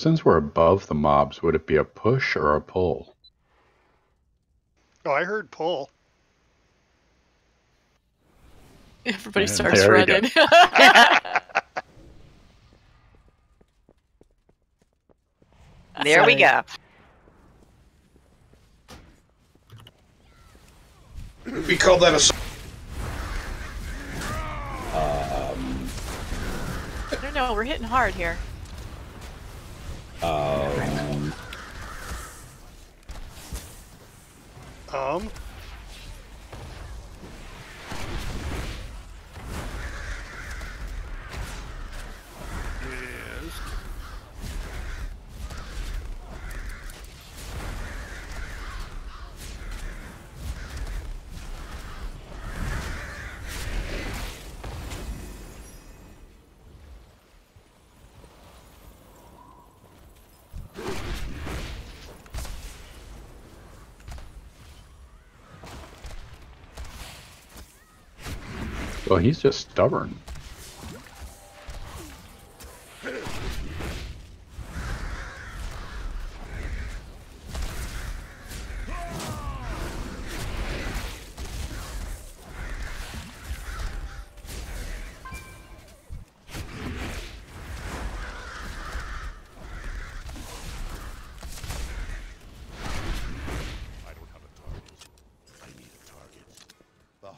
since we're above the mobs, would it be a push or a pull? Oh, I heard pull. Everybody Yeah, starts there you go. running. There we go. We call that a... No, we're hitting hard here. Yes. Well, he's just stubborn.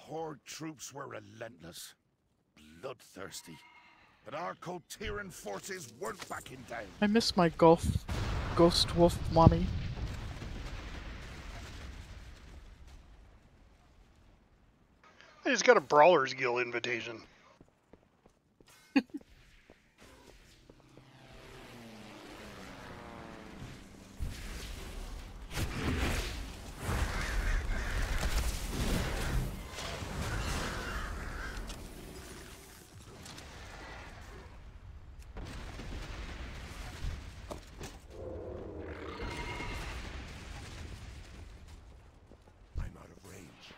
Horde troops were relentless, bloodthirsty, but our Kotiran forces weren't backing down. I miss my ghost wolf mommy. I just got a Brawlers Guild invitation. I'm out of range.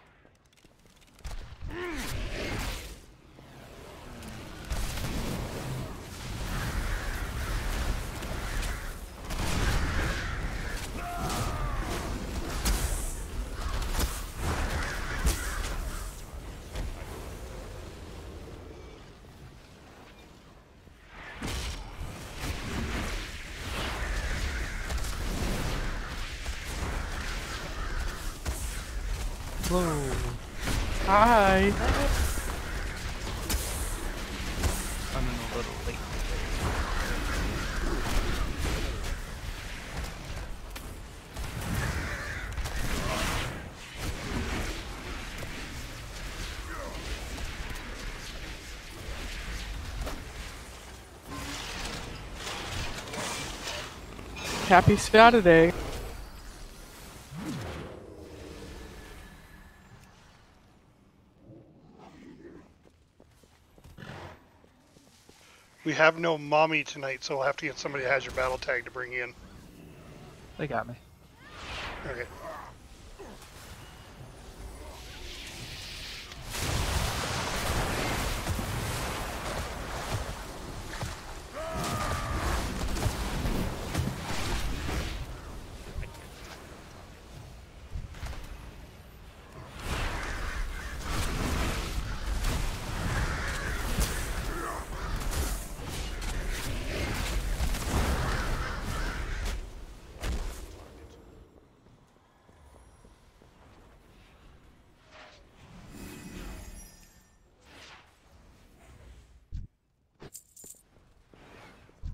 Whoa. Hi. I'm a little late. Happy Saturday. We have no mommy tonight, so we'll have to get somebody that has your battle tag to bring in. They got me. Okay.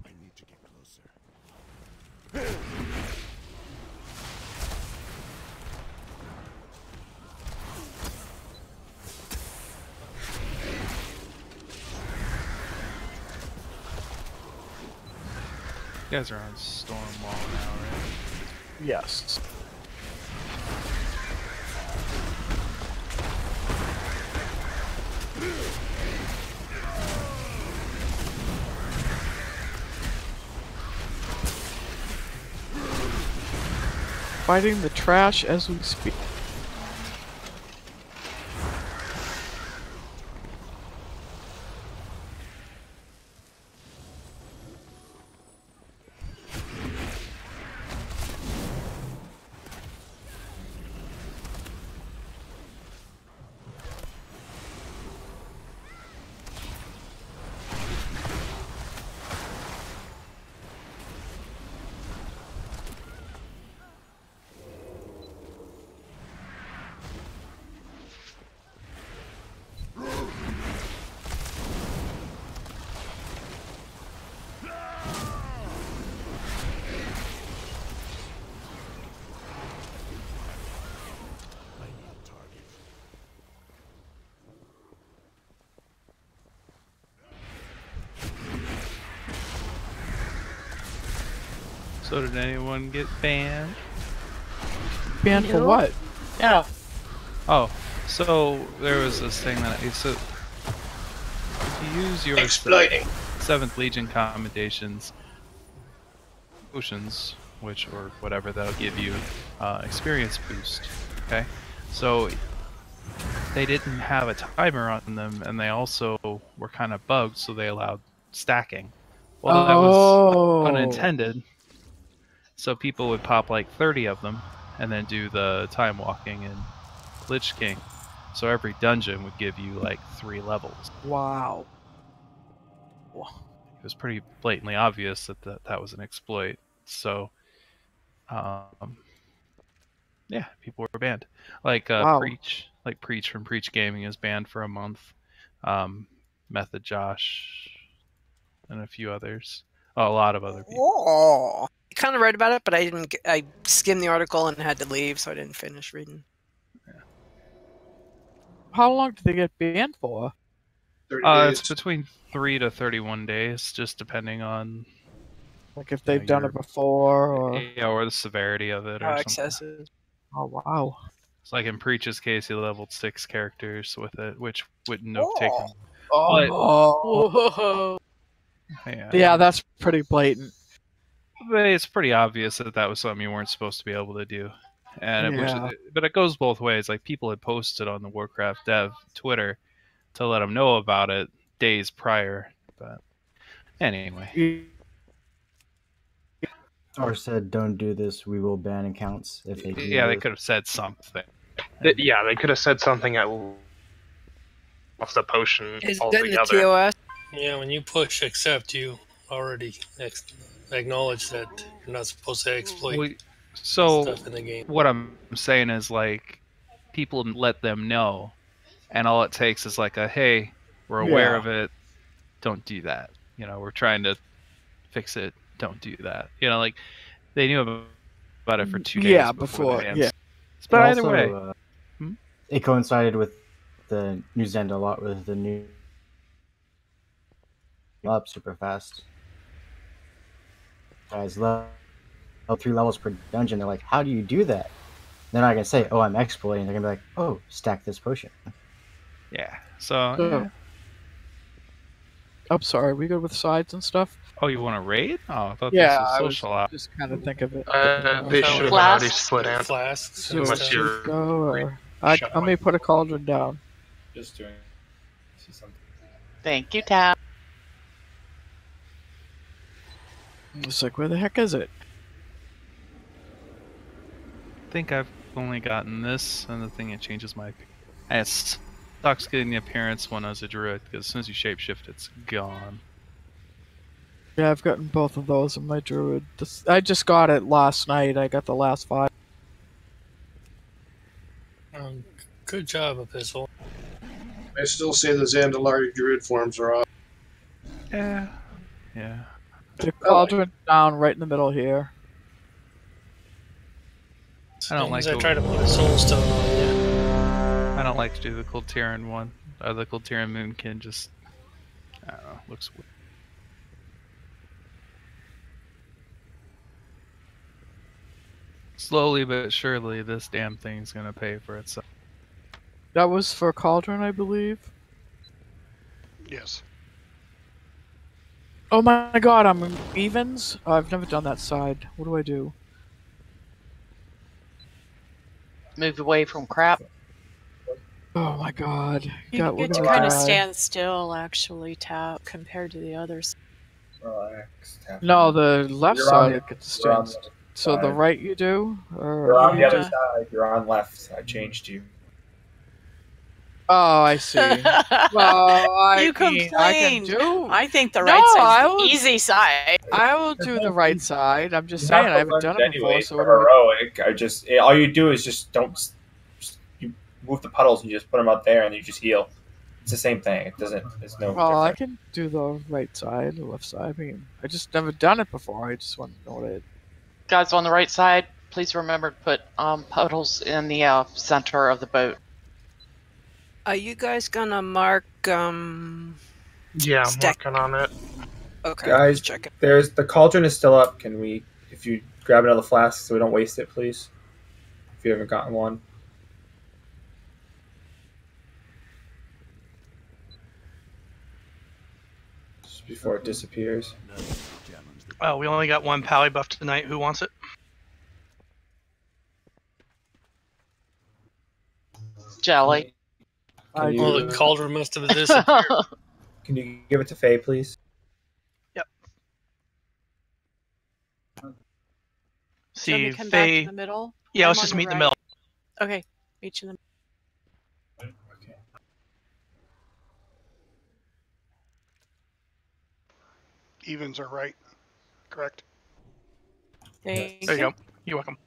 I need to get closer. You guys are on Storm Wall now, right? Yes. Fighting the trash as we speak. So did anyone get banned? Banned for what? Yeah. Oh, so there was this thing that so if you use your Exploiting. 7th Legion commendations, potions, which or whatever that'll give you experience boost. Okay, so they didn't have a timer on them, and they also were kind of bugged, so they allowed stacking. Well, that was unintended. So people would pop like 30 of them, and then do the time walking and Lich King. So every dungeon would give you like 3 levels. Wow. It was pretty blatantly obvious that that was an exploit. So, yeah, people were banned. Like Wow. Preach from Preach Gaming is banned for a month. Method Josh and a few others. Oh, a lot of other people. Oh. I kind of read about it, but I didn't. I skimmed the article and had to leave, so I didn't finish reading. How long did they get banned for? 30 days. It's between 3 to 31 days, just depending on Like if they've done it before, or or the severity of it, or How something. excessive. oh wow. It's like in Preach's case, he leveled 6 characters with it, which wouldn't have taken. Oh. Yeah, that's pretty blatant. But it's pretty obvious that that was something you weren't supposed to be able to do, and but it goes both ways. Like people had posted on the Warcraft dev Twitter to let them know about it days prior, but anyway. Or said, "Don't do this. We will ban accounts if they do." Yeah, they this." could have said something. Yeah, they could have said something off the potion Is that in the altogether. TOS? Yeah, when you push accept, you already acknowledge that you're not supposed to exploit stuff in the game. What I'm saying is, like, people let them know, and all it takes is like a, hey, we're aware of it, don't do that. You know, we're trying to fix it, don't do that. You know, like, they knew about it for 2 days before the bans. Yeah. But And either also, way. It coincided with the news end a lot with the new up super fast. Guys, level 3 levels per dungeon. They're like, how do you do that? They're not gonna say, oh, I'm exploiting. They're gonna be like, oh, stack this potion. Yeah. So. I'm sorry. We good with sides and stuff? Oh, you want to raid? Oh, I thought Yeah, this I was was social op. just kind of think of it. They should have already split out. Flasks. Unless you're... Let me put a cauldron down. Just doing something. Thank you, Tab. It's like, where the heck is it? I think I've only gotten this, and the thing that changes my... And it sucks getting the appearance when I was a druid, because as soon as you shapeshift, it's gone. Yeah, I've gotten both of those in my druid. I just got it last night. I got the last 5. Good job, Epistle. I still say the Zandalari Druid forms are off. Yeah. Yeah. The cauldron down right in the middle here. I don't like I try to put a soulstone on you. I don't like to do the Kultiran one. The Kultiran Moonkin just... I don't know, looks weird. Slowly but surely, this damn thing's gonna pay for itself. That was for cauldron, I believe. Yes. Oh my god, I'm in evens? Oh, I've never done that side. What do I do? Move away from crap. Oh my god. You God, get we're to gonna kind of die. stand still, actually, Tap, compared to the others. Relax. No, the left You're side on- I get to you're on stand. the So the side. right you do? Or You're on the other Yeah. side. You're on left. I changed you. Oh, I see. Well, I You mean, I can complained. do. I think the No, right I side's the will- easy side. I will do the right side. I'm just You saying, have I to haven't learn done it it before, anyway so for what do I... heroic. All you do is just you move the puddles and you just put them out there and you just heal. It's the same thing. It doesn't. There's no. Well, I difference. can do the right side, the left side. I mean, I just never done it before. I just want to know what it... Guys on the right side, please remember to put puddles in the center of the boat. Are you guys gonna mark Yeah, I'm Stack. working on it. Okay, Guys, check it. there's the cauldron is still up. Can we, if if you grab another flask so we don't waste it, please. If you haven't gotten one. Just before it disappears. Oh, we only got one pally buff tonight. Who wants it? Jelly. The cauldron must have disappeared. Can you give it to Faye, please? Yep. See, come back to the middle. Yeah, let's just meet in the middle. Okay, meet you in the middle. Okay. Evens are right. Correct. There you go. You're welcome.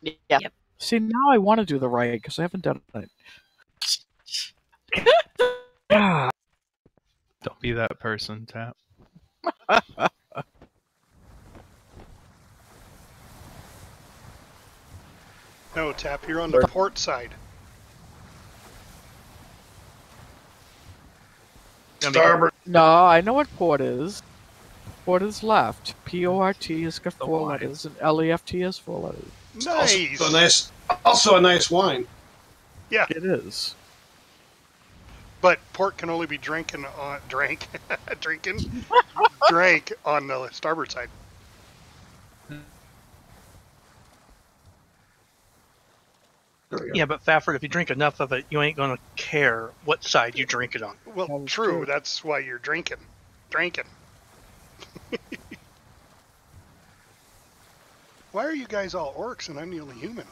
Yeah. Yep. See, now I want to do the right because I haven't done it. Don't be that person, Tap. No, Tap, you're on the port side. Starboard. No, I know what port is. Port is left. P-O-R-T has got 4 letters, and L-E-F-T has 4 letters. Nice. Also a nice wine. Yeah. It is. But port can only be drank on the starboard side. Yeah, but Fafford, if you drink enough of it, you ain't gonna care what side you drink it on. Well, true. That's why you're drinking. Why are you guys all orcs and I'm the only human?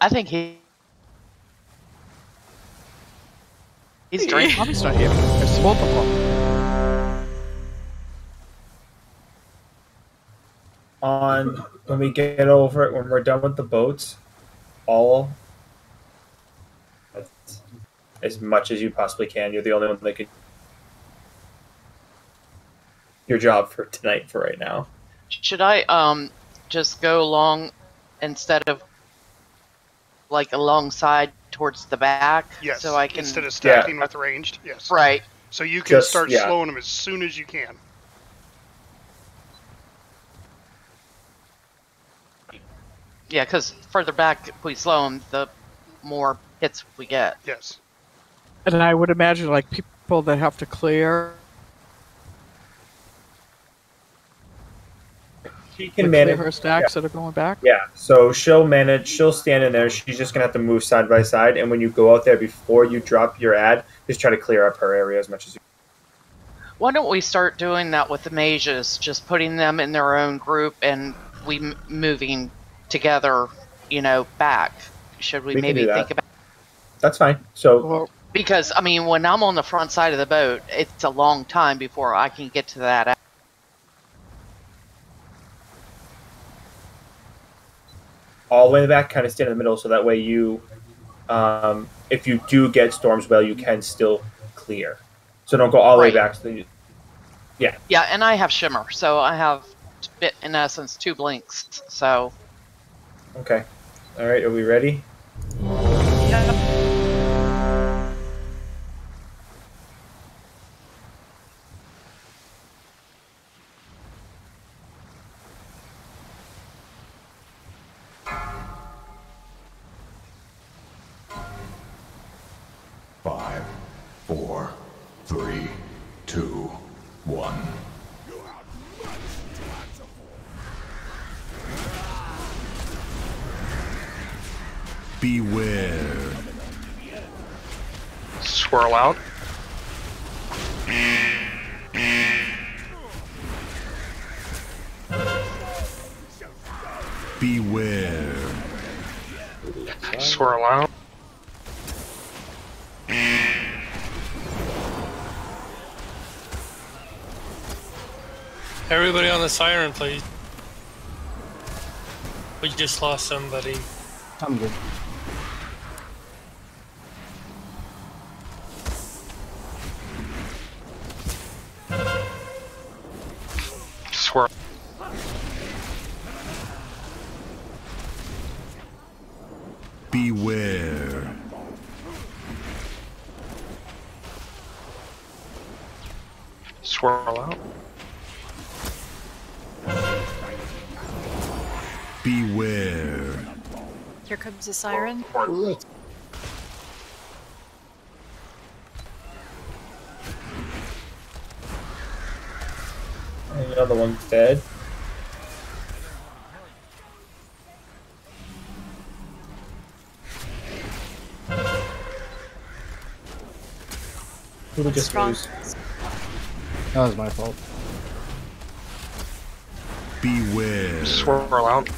I think he's drinking. Mommy's not here. It's both of them. When we get over it, when we're done with the boats, as much as you possibly can. You're the only one that could your job for tonight for right now. Should I just go along instead of like alongside towards the back? Yes. So I can instead of stacking with ranged. Yes. Right. So you can start slowing them as soon as you can. Yeah, because further back if we slow them, the more hits we get. Yes. And I would imagine, like, people that have to clear. She can manage her stacks that are going back. Yeah, so she'll manage. She'll stand in there. She's just gonna have to move side by side. And when you go out there before you drop your ad, just try to clear up her area as much as you. Why don't we start doing that with the mages? Just putting them in their own group and we moving together, back. Should we maybe think about? That's fine. So because I mean, when I'm on the front side of the boat, it's a long time before I can get to that. All the way in the back, kind of stand in the middle, so that way you, if you do get storms, you can still clear. So don't go all the way back. So yeah. Yeah, and I have shimmer, so I have, in essence, 2 blinks. So. Okay. All right. Are we ready? Yeah. Five, 4, 3, 2, 1. Beware. Swirl out. Beware. Swirl out. Everybody on the siren, please. We just lost somebody. I'm good. Swirl. Beware. Swirl out. Here comes the siren. And another one's dead. Who we just lose? That was my fault. Beware. Swirl out.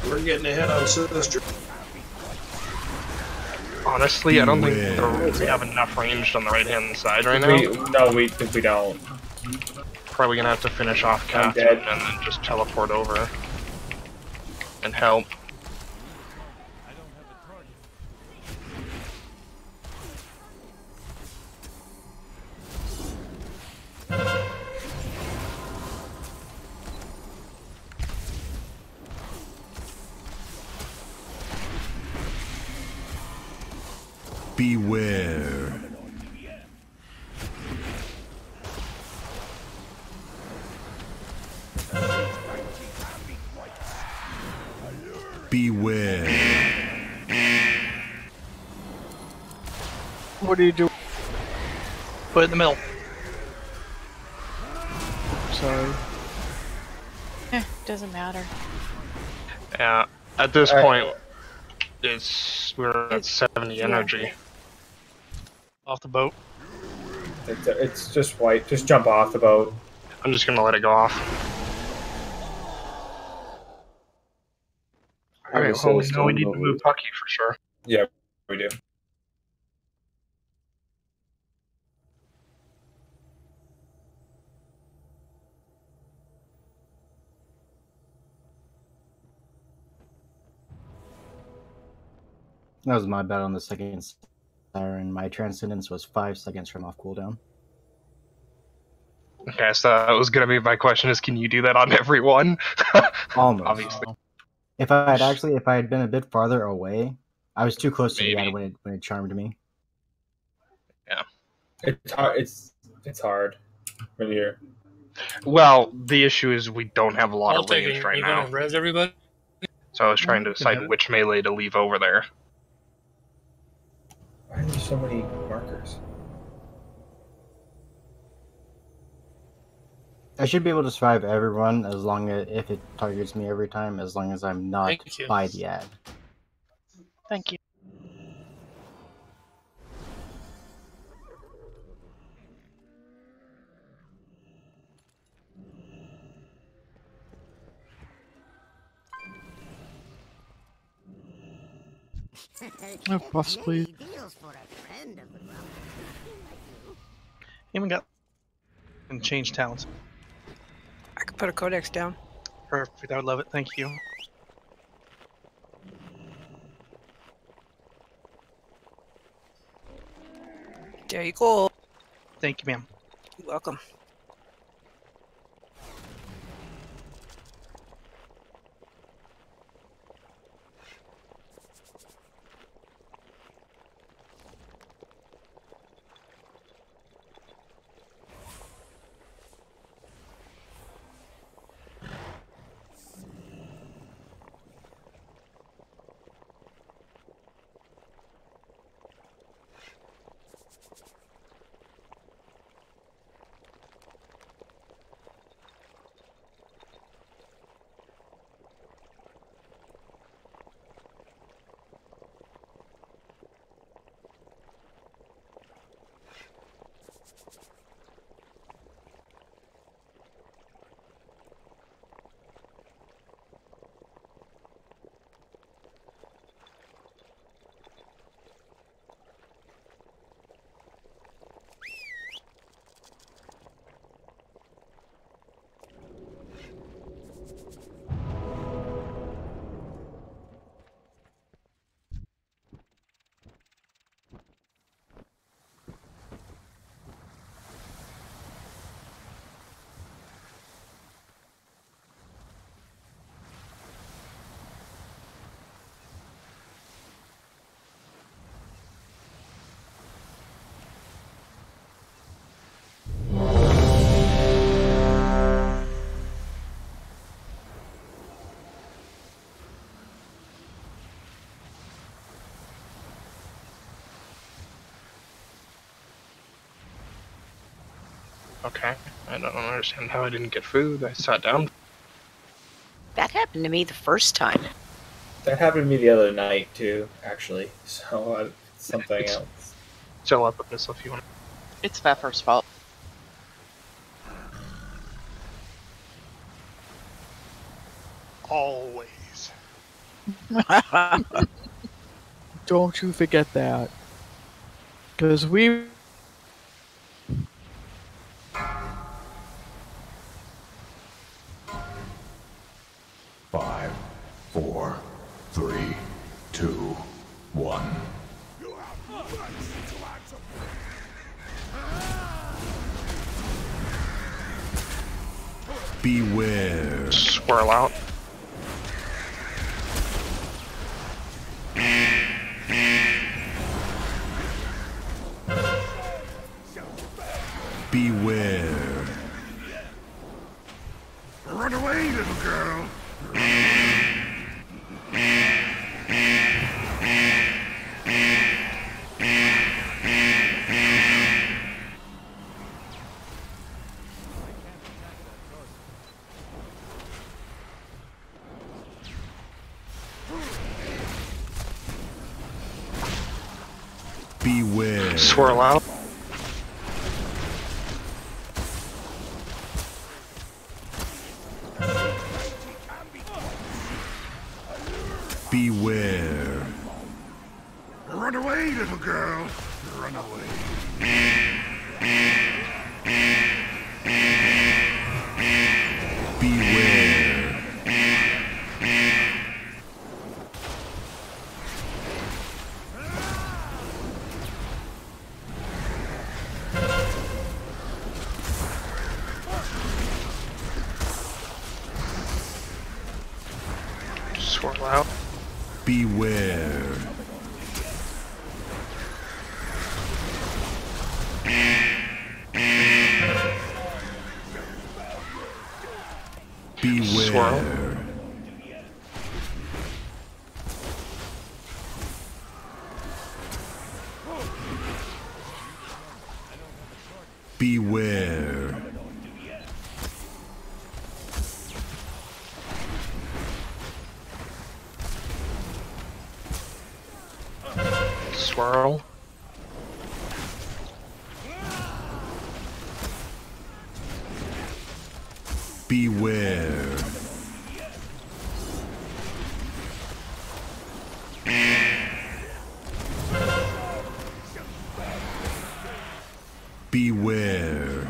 We're getting ahead on Sister. Honestly, I don't think we have enough ranged on the right-hand side right now. No, we don't. Probably gonna have to finish off Catherine and then just teleport over and help. Beware. Beware. What do you do? Put it in the middle. Sorry. Doesn't matter. Yeah, at this point, we're at 70 energy. Off the boat. It's just white. Just jump off the boat. I'm just gonna let it go off. Alright, well, we know we need to move Pucky for sure. Yeah, we do. That was my bet on the second siren. My transcendence was 5 seconds from off cooldown. Okay, so that was gonna be my question: is can you do that on everyone? Almost. Obviously. If I had been a bit farther away, I was too close to the end when it charmed me. Yeah. It's hard. It's hard when you're. Well, the issue is we don't have a lot I'll of take range it. right You now. gonna res everybody? So I was trying to decide which melee to leave over there. Why are there so many markers? I should be able to survive everyone as long as if it targets me every time, as long as I'm not by the ad. Thank you. Oh, buffs, please. Even got and change talents. I could put a codex down. Perfect. I would love it. Thank you. There you go. Thank you, ma'am. You're welcome. Okay. I don't understand how I didn't get food. I sat down. That happened to me the first time. That happened to me the other night too, actually. So something else. Still up with this if you want. It's Pfeffer's fault. Always. Don't you forget that. Because we... Five, 4, 3, 2, 1. Beware. Swirl out. Beware. Run away, little girl. Beware. Swirl out. Beware. Run away, little girl. Run away. Beware. Swirl out. Beware. Beware. Beware. Swirl. Beware. Beware.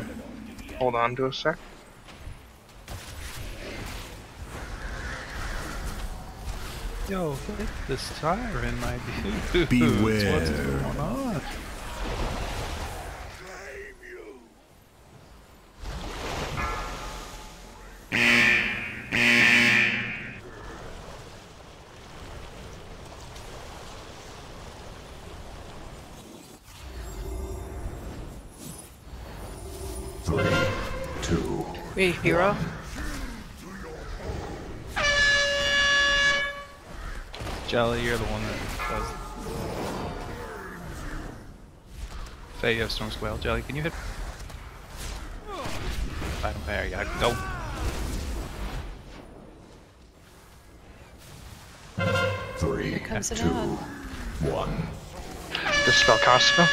Hold on to a sec. Yo, hit this siren, my dude. Beware. What's going on? Wait, hero? Jelly, you're the one that does. Faye, you have Storm Squall. Jelly, can you hit? I don't care. Yeah, go. Three, Here comes an 2, ad. 1. Dispel Costco.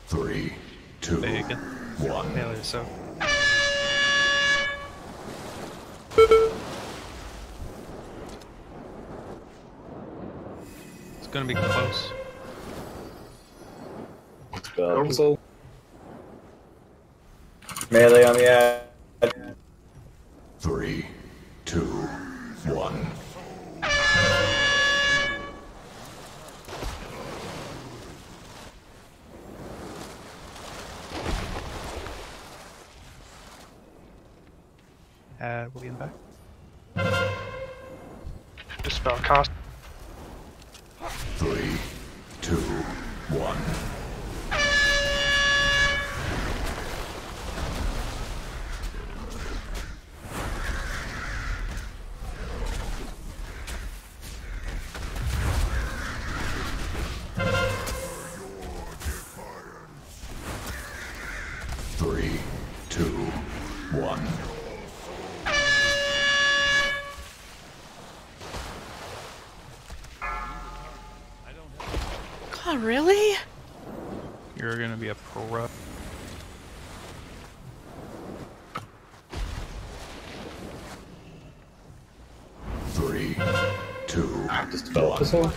Three, 2, Bacon. 1. Failure, so. It's gonna be close. Council. Melee on the ad. 3, 2, 1. We'll be in the back. Dispel cost. 3, 2, 1. 3, 2, 1. God, really? You're gonna be a pro. 3, 2, Just develop this one.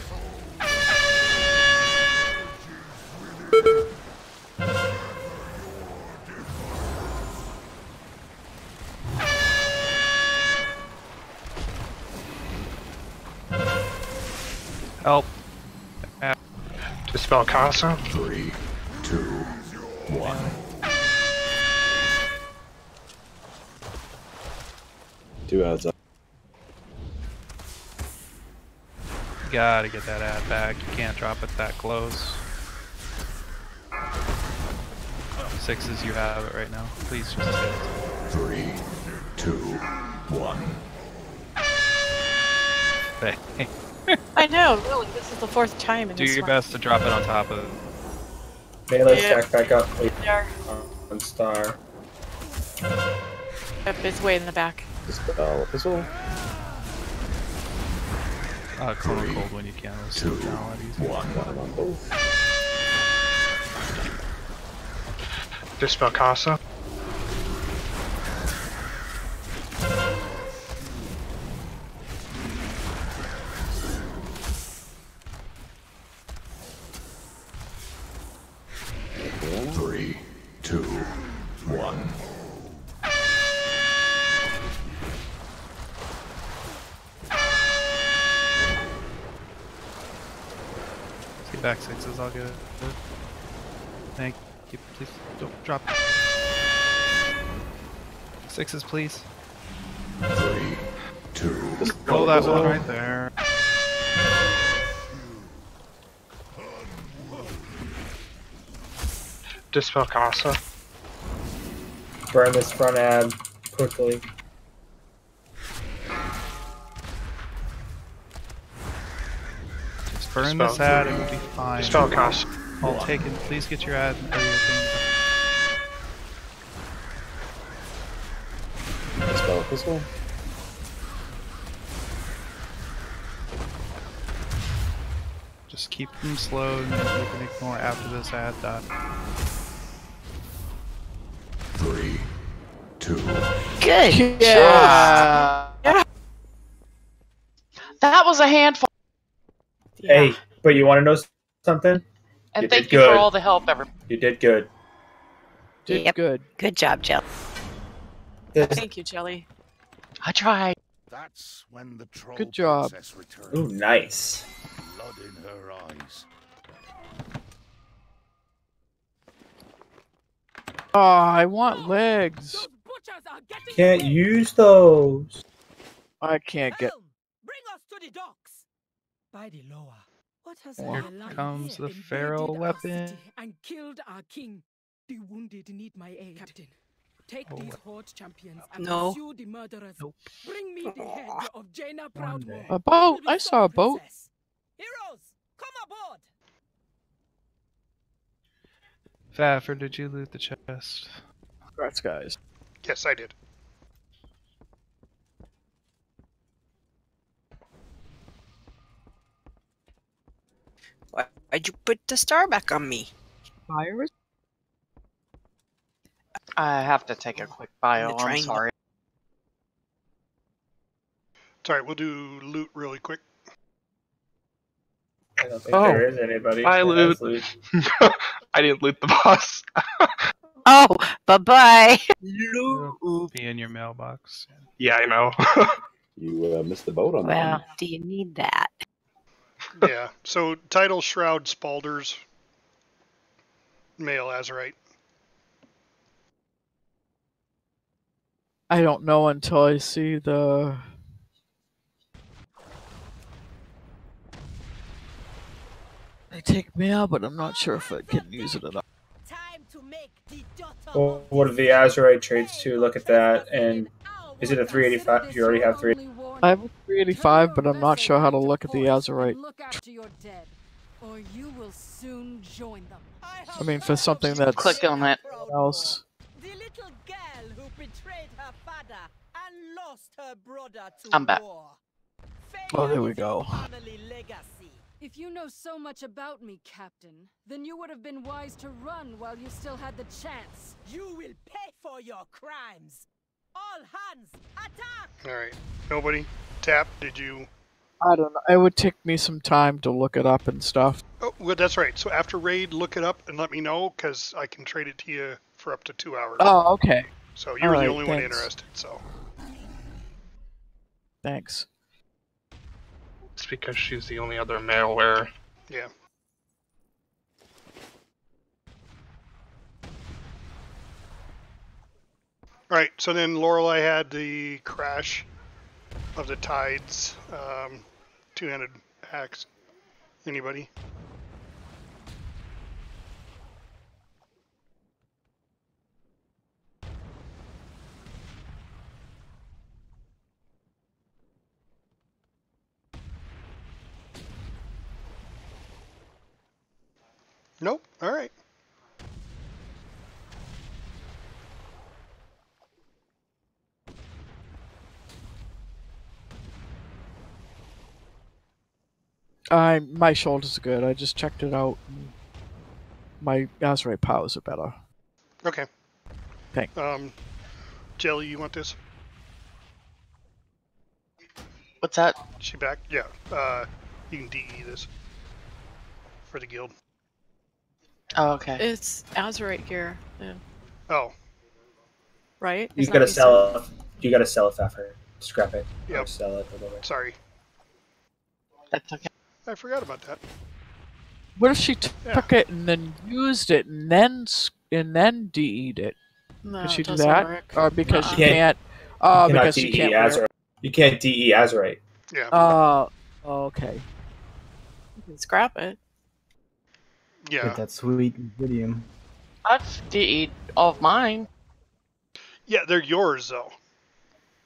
Help. Dispel Casa. 3, 2, 1. Two adds up. You gotta get that ad back. You can't drop it that close. 6s, you have it right now. Please just hit it. 3, 2, 1. I know, really. This is the 4th time in Do this your one. best to drop it on top of it. Melee stack back up. There. One star. Yep, it's way in the back. Dispel Epistle. Clone Cold when you can. Two, One on both. Dispel Casa. Three, two, one. See back 6s, I'll get it. Thank you. Please don't drop. 6s, please. 3, 2. Oh, that one right there. Dispel Casa. Burn this front ad quickly. Just burn Dispel. this ad, it will be fine. Dispel Casa. I'll take it. Please get your ad or your thing. Dispel Epistle. Just keep them slow and you can ignore after this ad dot. 3, 2. Good job. That was a handful. Hey, but you want to know something? And You thank did you for good. all the help, everyone. You did good. Did good. Good job, Jill. Thank you, Jelly. I tried. That's when the troll Good job. princess returned. Ooh, nice. Blood in her eyes. Oh, I want legs. Can't use those. I can't get. Bring us to the docks. By the lower. What has Here our lion comes the invaded feral our weapon. city and killed our king? The wounded need my aid. Captain, take these horde champions and No. pursue the murderers. Bring me the head of Jaina Proudmore. A boat. I saw a boat. Heroes, come aboard. Fafford, did you loot the chest? Congrats, guys. Yes, I did. Why'd you put the star back on me? Fires? I have to take a quick bio. I'm sorry. Sorry, we'll do loot really quick. I don't think there is anybody. I that has loot. I didn't loot the boss. Oh, bye-bye. Be in your mailbox. Yeah, I know. You missed the boat on that Well, one. do you need that? Yeah, so title Shroud Spalders, male Azurite. I don't know until I see the. They take mail, but I'm not sure if I can use it or not. Well, what are the Azurite traits too? Look at that. And is it a 385? You already have 3. I have a 385, but I'm not sure how to look at the Azurite. Look after your dead, or you will soon join them. I mean, for something that's Click on it. else. I'm back. Oh, there we go. If you know so much about me, Captain, then you would have been wise to run while you still had the chance. You will pay for your crimes. All hands, attack! Alright. Nobody? Tap, did you... I don't know. It would take me some time to look it up and stuff. Oh, well, that's right. So after raid, look it up and let me know, because I can trade it to you for up to 2 hours. Oh, okay. So you're All the right, only one thanks. interested, so... Thanks. It's because she's the only other malware. Yeah. Alright, so then Lorelei had the crash of the tides, two-handed axe. Anybody? Nope. Alright. My shoulders are good. I just checked it out. My Azurite powers are better. Okay. Thanks. Jelly, you want this? What's that? She back? Yeah. You can DE this for the guild. Oh, okay. It's Azurite gear. Yeah. Oh. Right? You gotta sell it. You gotta sell it, Faffard. Scrap it. Yep. Or sell it. Or whatever. Sorry. That's okay. I forgot about that. What if she took it and then used it and then DE'd it? No, Could she it do doesn't that? work. Or because she You can't? cannot Because she DE can't. wear it? Azurite. You can't DE Azurite. Yeah. Okay. You can scrap it. Yeah. Get that sweet Vidium. I've DE'd all of mine. Yeah, they're yours though.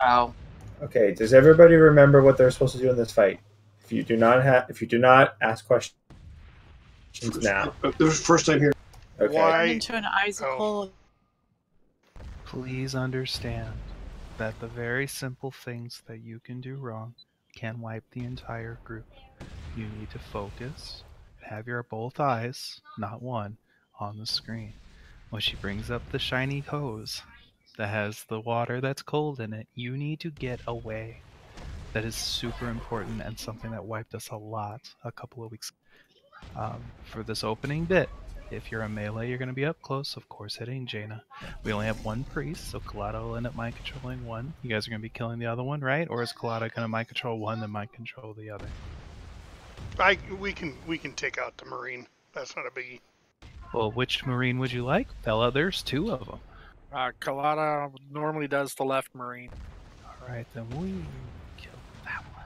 Oh. Okay. Does everybody remember what they're supposed to do in this fight? If you do not ask questions now. The first time here. Okay. Why? Into an icicle. Please understand that the very simple things that you can do wrong can wipe the entire group. You need to focus and have your both eyes, not one, on the screen. When she brings up the shiny hose that has the water that's cold in it, you need to get away. That is super important and something that wiped us a lot a couple of weeks for this opening bit. If you're a melee, you're going to be up close, of course, hitting Jaina. We only have one priest, so Colada will end up mind controlling one. You guys are going to be killing the other one, right? Or is Colada going to mind control one, then mind control the other? We can take out the Marine. That's not a biggie. Well, which Marine would you like, fella? There's two of them. Colada normally does the left Marine. Alright, then we kill that one.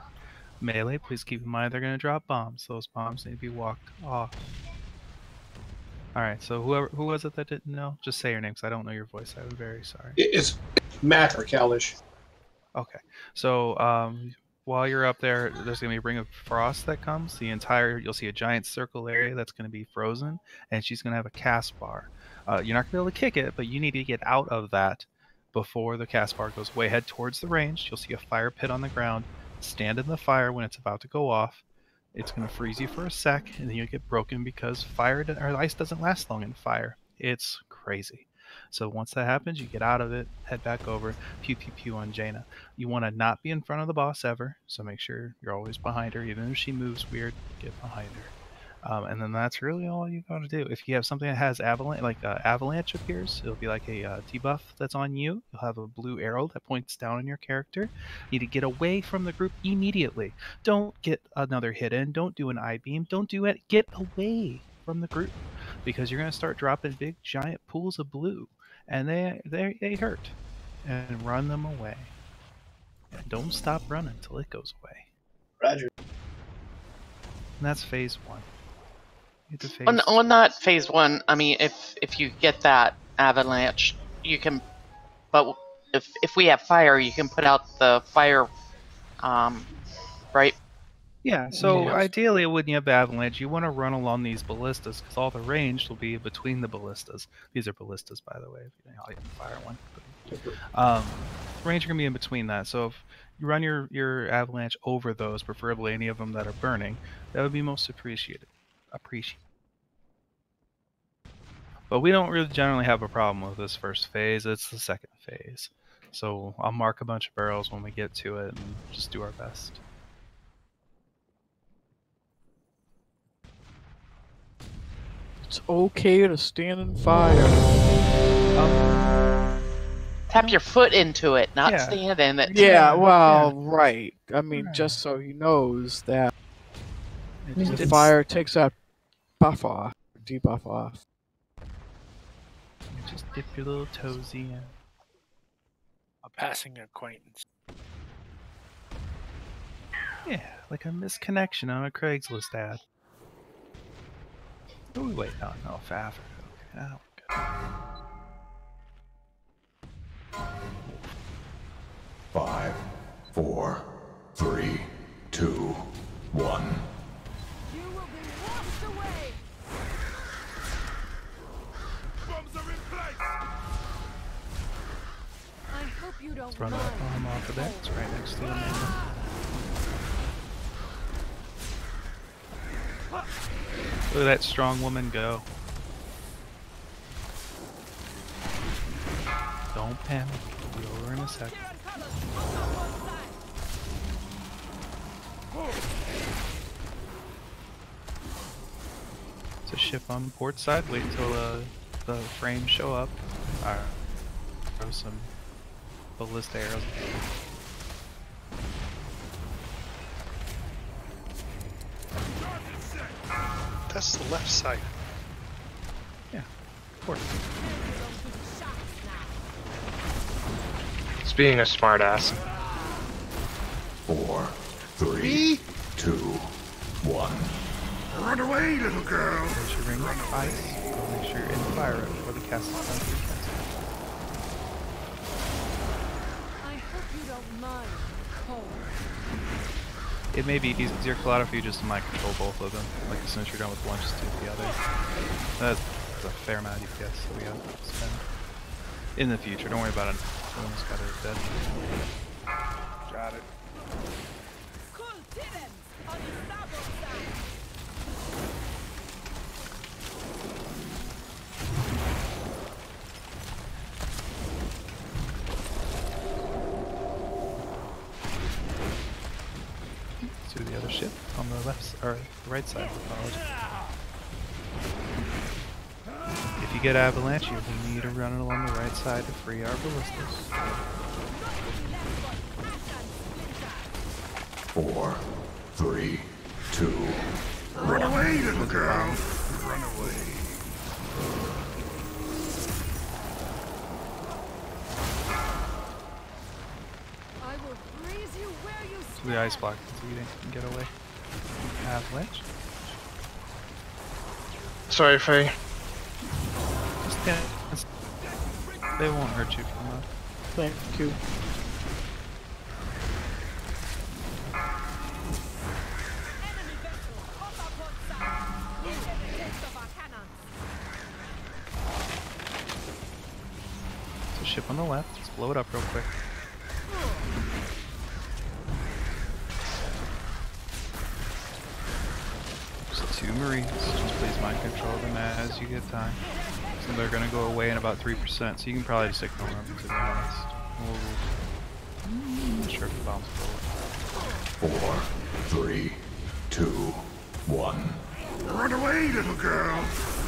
Melee, please keep in mind they're going to drop bombs. Those bombs need to be walked off. Alright, so who was it that didn't know? Just say your name, because I don't know your voice. I'm very sorry. It's Matt or Kalish. Okay, so while you're up there, there's going to be a ring of frost that comes. You'll see a giant circle area that's going to be frozen, and she's going to have a cast bar. You're not going to be able to kick it, but you need to get out of that before the cast bar goes away. Head towards the range. You'll see a fire pit on the ground. Stand in the fire when it's about to go off. It's going to freeze you for a sec, and then you'll get broken because ice doesn't last long in fire. It's crazy. So once that happens, you get out of it, head back over, pew pew pew on Jaina. You want to not be in front of the boss ever, so make sure you're always behind her. Even if she moves weird, get behind her. And then that's really all you gotta do. If you have something that has avalanche appears, it'll be like a debuff that's on you. You'll have a blue arrow that points down on your character. You need to get away from the group immediately. Don't get another hit in. Don't do an I-beam. Don't do it. Get away from the group, because you're gonna start dropping big giant pools of blue, and they hurt. And run them away. And don't stop running until it goes away. Roger. And that's phase 1. On that phase 1, I mean, if you get that avalanche, you can. But if we have fire, you can put out the fire, right? Yeah. So ideally, when you have the avalanche, you want to run along these ballistas, because all the range will be between the ballistas. These are ballistas, by the way. If you know, I can fire one. range are gonna be in between that. So if you run your avalanche over those, preferably any of them that are burning, that would be most appreciated. But we don't really generally have a problem with this first phase. It's the second phase. So I'll mark a bunch of barrels when we get to it and just do our best. It's okay to stand in fire. Tap your foot into it, not stand in it. Yeah, well, right. I mean, just so he knows that the fire takes that buff off, debuff off. Just dip your little toesy in. A passing acquaintance. Yeah, like a misconnection on a Craigslist ad. Oh, wait, no, Faffard. Okay, I don't get 5, 4, 3, 2, 1. You will be washed away. Bombs are in place. I hope you don't Let's run that bomb off of there. It's right next to him. Look at that strong woman go. Don't panic. We'll be over in a second. It's a ship on the port side. Wait until the frames show up. Alright. Throw some ballista arrows. That's the left side. Yeah, port. It's being a smartass. 4, 3, 2, 1. Run away, little girl. There's your ring of ice. Make sure you're in fire before the cast is done. I hope you don't mind, Cole. It may be easier, Colada, for you just to mind control both of them. Like as soon as you're done with one, just do the other. That's a fair amount of DPS that we have to spend in the future. Don't worry about it. Someone's got it dead. Got it. Cool Tyrants on the starboard side. To the other ship on the left or the right side. Apologies. If you get avalanche, you will need to run it along the right side to free our ballistas. 4, 3, 2, Run away, little girl. Run away. I will freeze you where you To the ice block so you can get away. Avalanche. Sorry, Faye. Just dance. They won't hurt you from that. Thank you. There's a ship on the left. Let's blow it up real quick. There's 2 Marines. Just please mind control them as you get time. So they're gonna go away in about 3%, so you can probably just ignore them, to be honest. I'm not sure if the bombs blow up. 4, 3, 2, 1. Run away, little girl.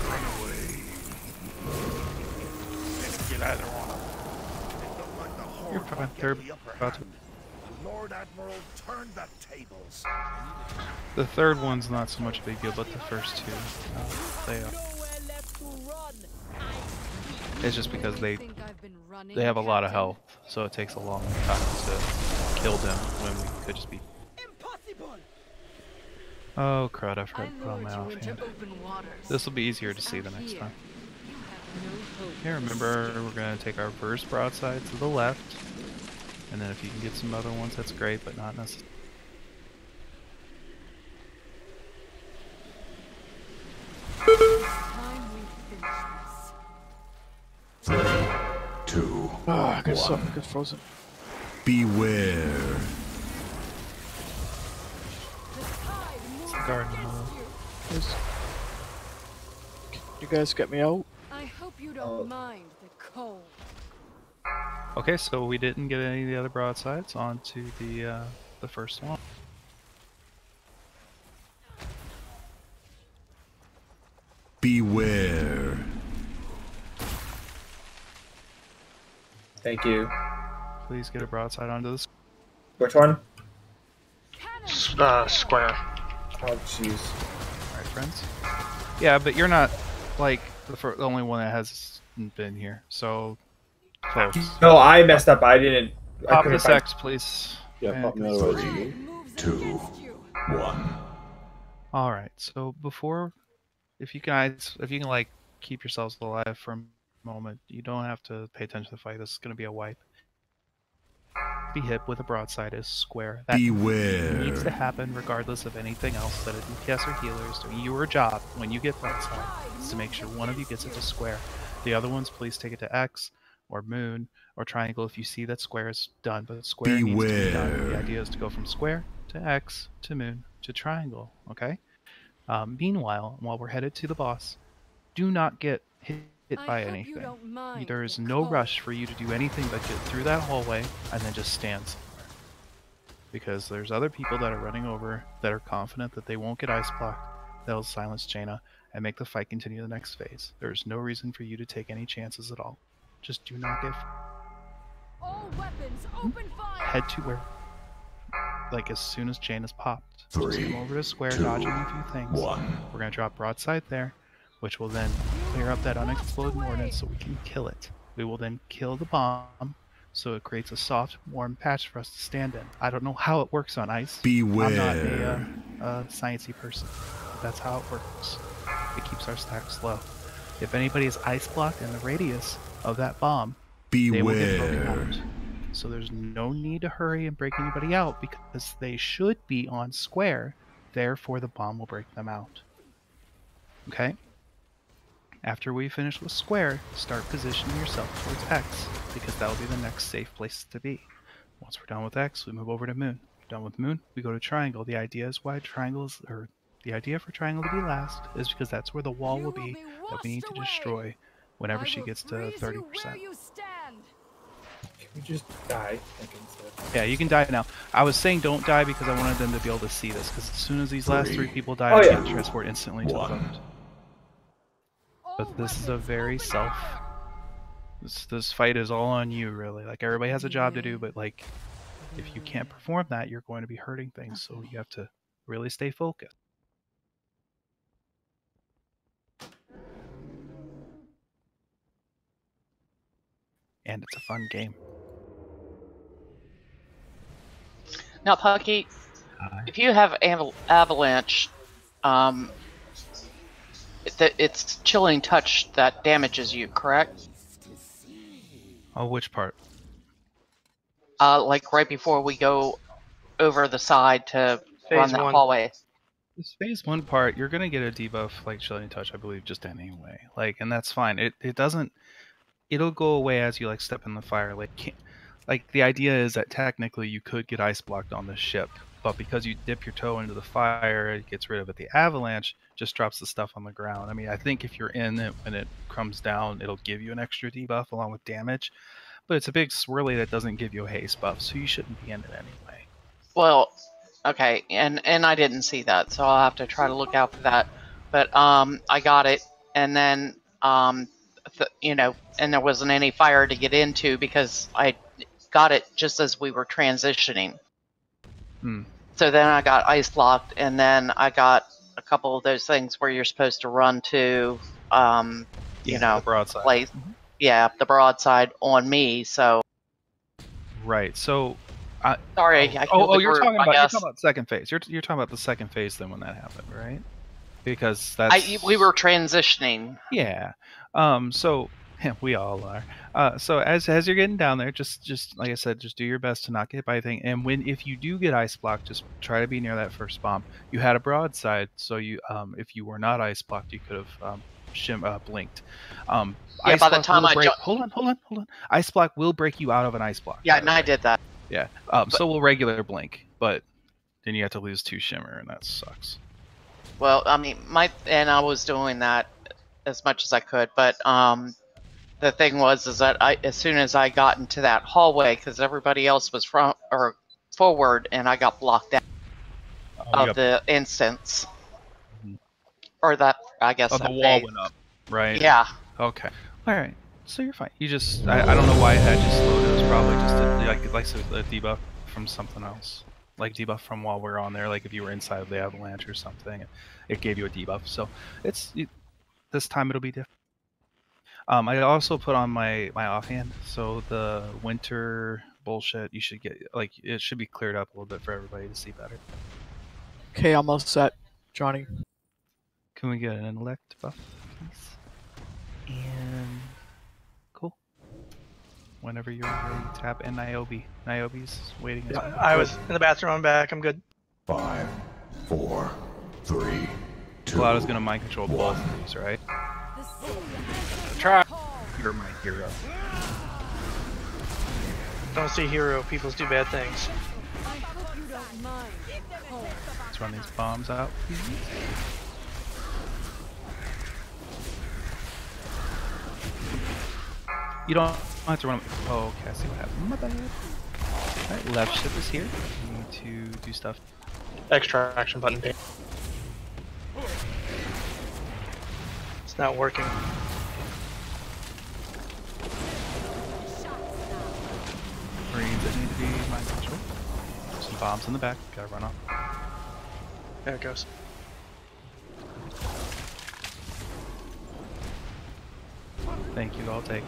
Run away. Get either one. You're fine. They're about to. Lord Admiral, turn the tables. The third one's not so much a big deal, but the first 2, they are. It's just because they have a lot of health, so it takes a long time to kill them when we could just be. Oh crud! I forgot to put on my offhand. This will be easier to see the next time. Okay, remember we're gonna take our first broadside to the left, and then if you can get some other ones, that's great, but not necessarily. 3, 2, Ah, good 1. stuff. Good frozen. Beware. It's the garden hole. Can you guys get me out? I hope you don't mind the cold. Okay, so we didn't get any of the other broadsides onto the first one. Beware. Thank you. Please get a broadside onto this. Which one? Square. Oh, jeez. Alright, friends. Yeah, but you're not, like, the only one that hasn't been here, so close. No, I messed up. I didn't. Pop this X, please. Yeah, pop me out of 3, 2, 1. Alright, so before, if you can like keep yourselves alive for a moment, you don't have to pay attention to the fight. This is going to be a wipe. Be hit with a broadside is square. That Beware. needs to happen regardless of anything else that a DPS or healer is doing. Your job when you get broadside is to make sure one of you gets it to square. The other ones, please take it to X or moon or triangle if you see that square is done, but square needs to be done. The idea is to go from square to X to moon to triangle, okay? Meanwhile, while we're headed to the boss, do not get hit by anything. There is no rush for you to do anything but get through that hallway and then just stand somewhere. Because there's other people that are running over that are confident that they won't get ice blocked, they'll silence Jaina and make the fight continue to the next phase. There's no reason for you to take any chances at all. Just do not get... All weapons, open fire. Head to where... Like as soon as Jaina's popped. 3, just come over to square, 2, dodging a few things. 1. We're going to drop broadside there, which will then clear up that unexploded ordnance so we can kill it. We will then kill the bomb, so it creates a soft, warm patch for us to stand in. I don't know how it works on ice. Beware. I'm not a sciencey person. But that's how it works. It keeps our stacks low. If anybody is ice blocked in the radius of that bomb, they will get broken out. So there's no need to hurry and break anybody out because they should be on square. Therefore, the bomb will break them out. Okay? After we finish with square, start positioning yourself towards X, because that will be the next safe place to be. Once we're done with X, we move over to moon. Done with moon, we go to triangle. The idea is why triangles, or the idea for triangle to be last, is because that's where the wall will be that we need to destroy whenever she gets to 30%. Can we just die? Yeah, you can die now. I was saying don't die because I wanted them to be able to see this, because as soon as these last 3 people die, I can transport instantly to the boat. But this is a very this fight is all on you, really. Like, everybody has a job to do, but like, if you can't perform that, you're going to be hurting things, so you have to really stay focused. And it's a fun game. Now, Pucky, if you have avalanche, it's chilling touch that damages you, correct? Oh, which part? Like right before we go over the side to run that hallway. This phase 1 part, you're gonna get a debuff like chilling touch, I believe, just anyway. Like, and that's fine. It doesn't. It'll go away as you like step in the fire. Like the idea is that technically you could get ice blocked on the ship, but because you dip your toe into the fire, it gets rid of it. The avalanche just drops the stuff on the ground. I mean, I think if you're in it when it comes down, it'll give you an extra debuff along with damage, but it's a big swirly that doesn't give you a haste buff, so you shouldn't be in it anyway. Well, okay, and I didn't see that, so I'll have to try to look out for that. But I got it, and then you know, and there wasn't any fire to get into because I got it just as we were transitioning. So then I got ice blocked, and then I got a couple of those things where you're supposed to run to, you know, the broadside. Place. Yeah, the broadside on me. So. Right. So. Sorry. You're talking about second phase. You're talking about the second phase then when that happened, right? Because we were transitioning. Yeah. So yeah, we all are. So as you're getting down there, just like I said, just do your best to not get hit by anything. And if you do get ice blocked, just try to be near that first bomb. You had a broadside, so you if you were not ice blocked, you could have blinked. Yeah, by the time I hold on. Ice block will break you out of an ice block. Yeah, and I did that. Yeah. So will regular blink, but then you have to lose 2 shimmer, and that sucks. Well, I mean, I was doing that as much as I could, but the thing was that as soon as I got into that hallway, because everybody else was front or forward, and I got blocked out of the instance, or that I guess the wall went up, right? Yeah. Okay. All right. So you're fine. You just I don't know why it had you slowed. It was probably just a debuff from something else, like debuff from while we're on there. Like if you were inside of the avalanche or something, it gave you a debuff. So this time it'll be different. I also put on my offhand, so the winter bullshit you should get it should be cleared up a little bit for everybody to see better. Okay, I'm all set, Johnny. Can we get an intellect buff, please? And cool. Whenever you're ready, tap and Niobe. Niobe's waiting. As well. I was in the bathroom. I'm back. I'm good. 5, 4, 3, 2. Cloud is gonna mind control both of these, right? Try. You're my hero. Don't see hero. People do bad things. Let's run these bombs out. You don't have to run them. Oh, okay, I see what happened. My bad. Alright, left shift is here. We need to do stuff. Extraction button. It's not working. Marines that need to be mind control. Some bombs in the back. Gotta run off. There it goes. Thank you, I'll take.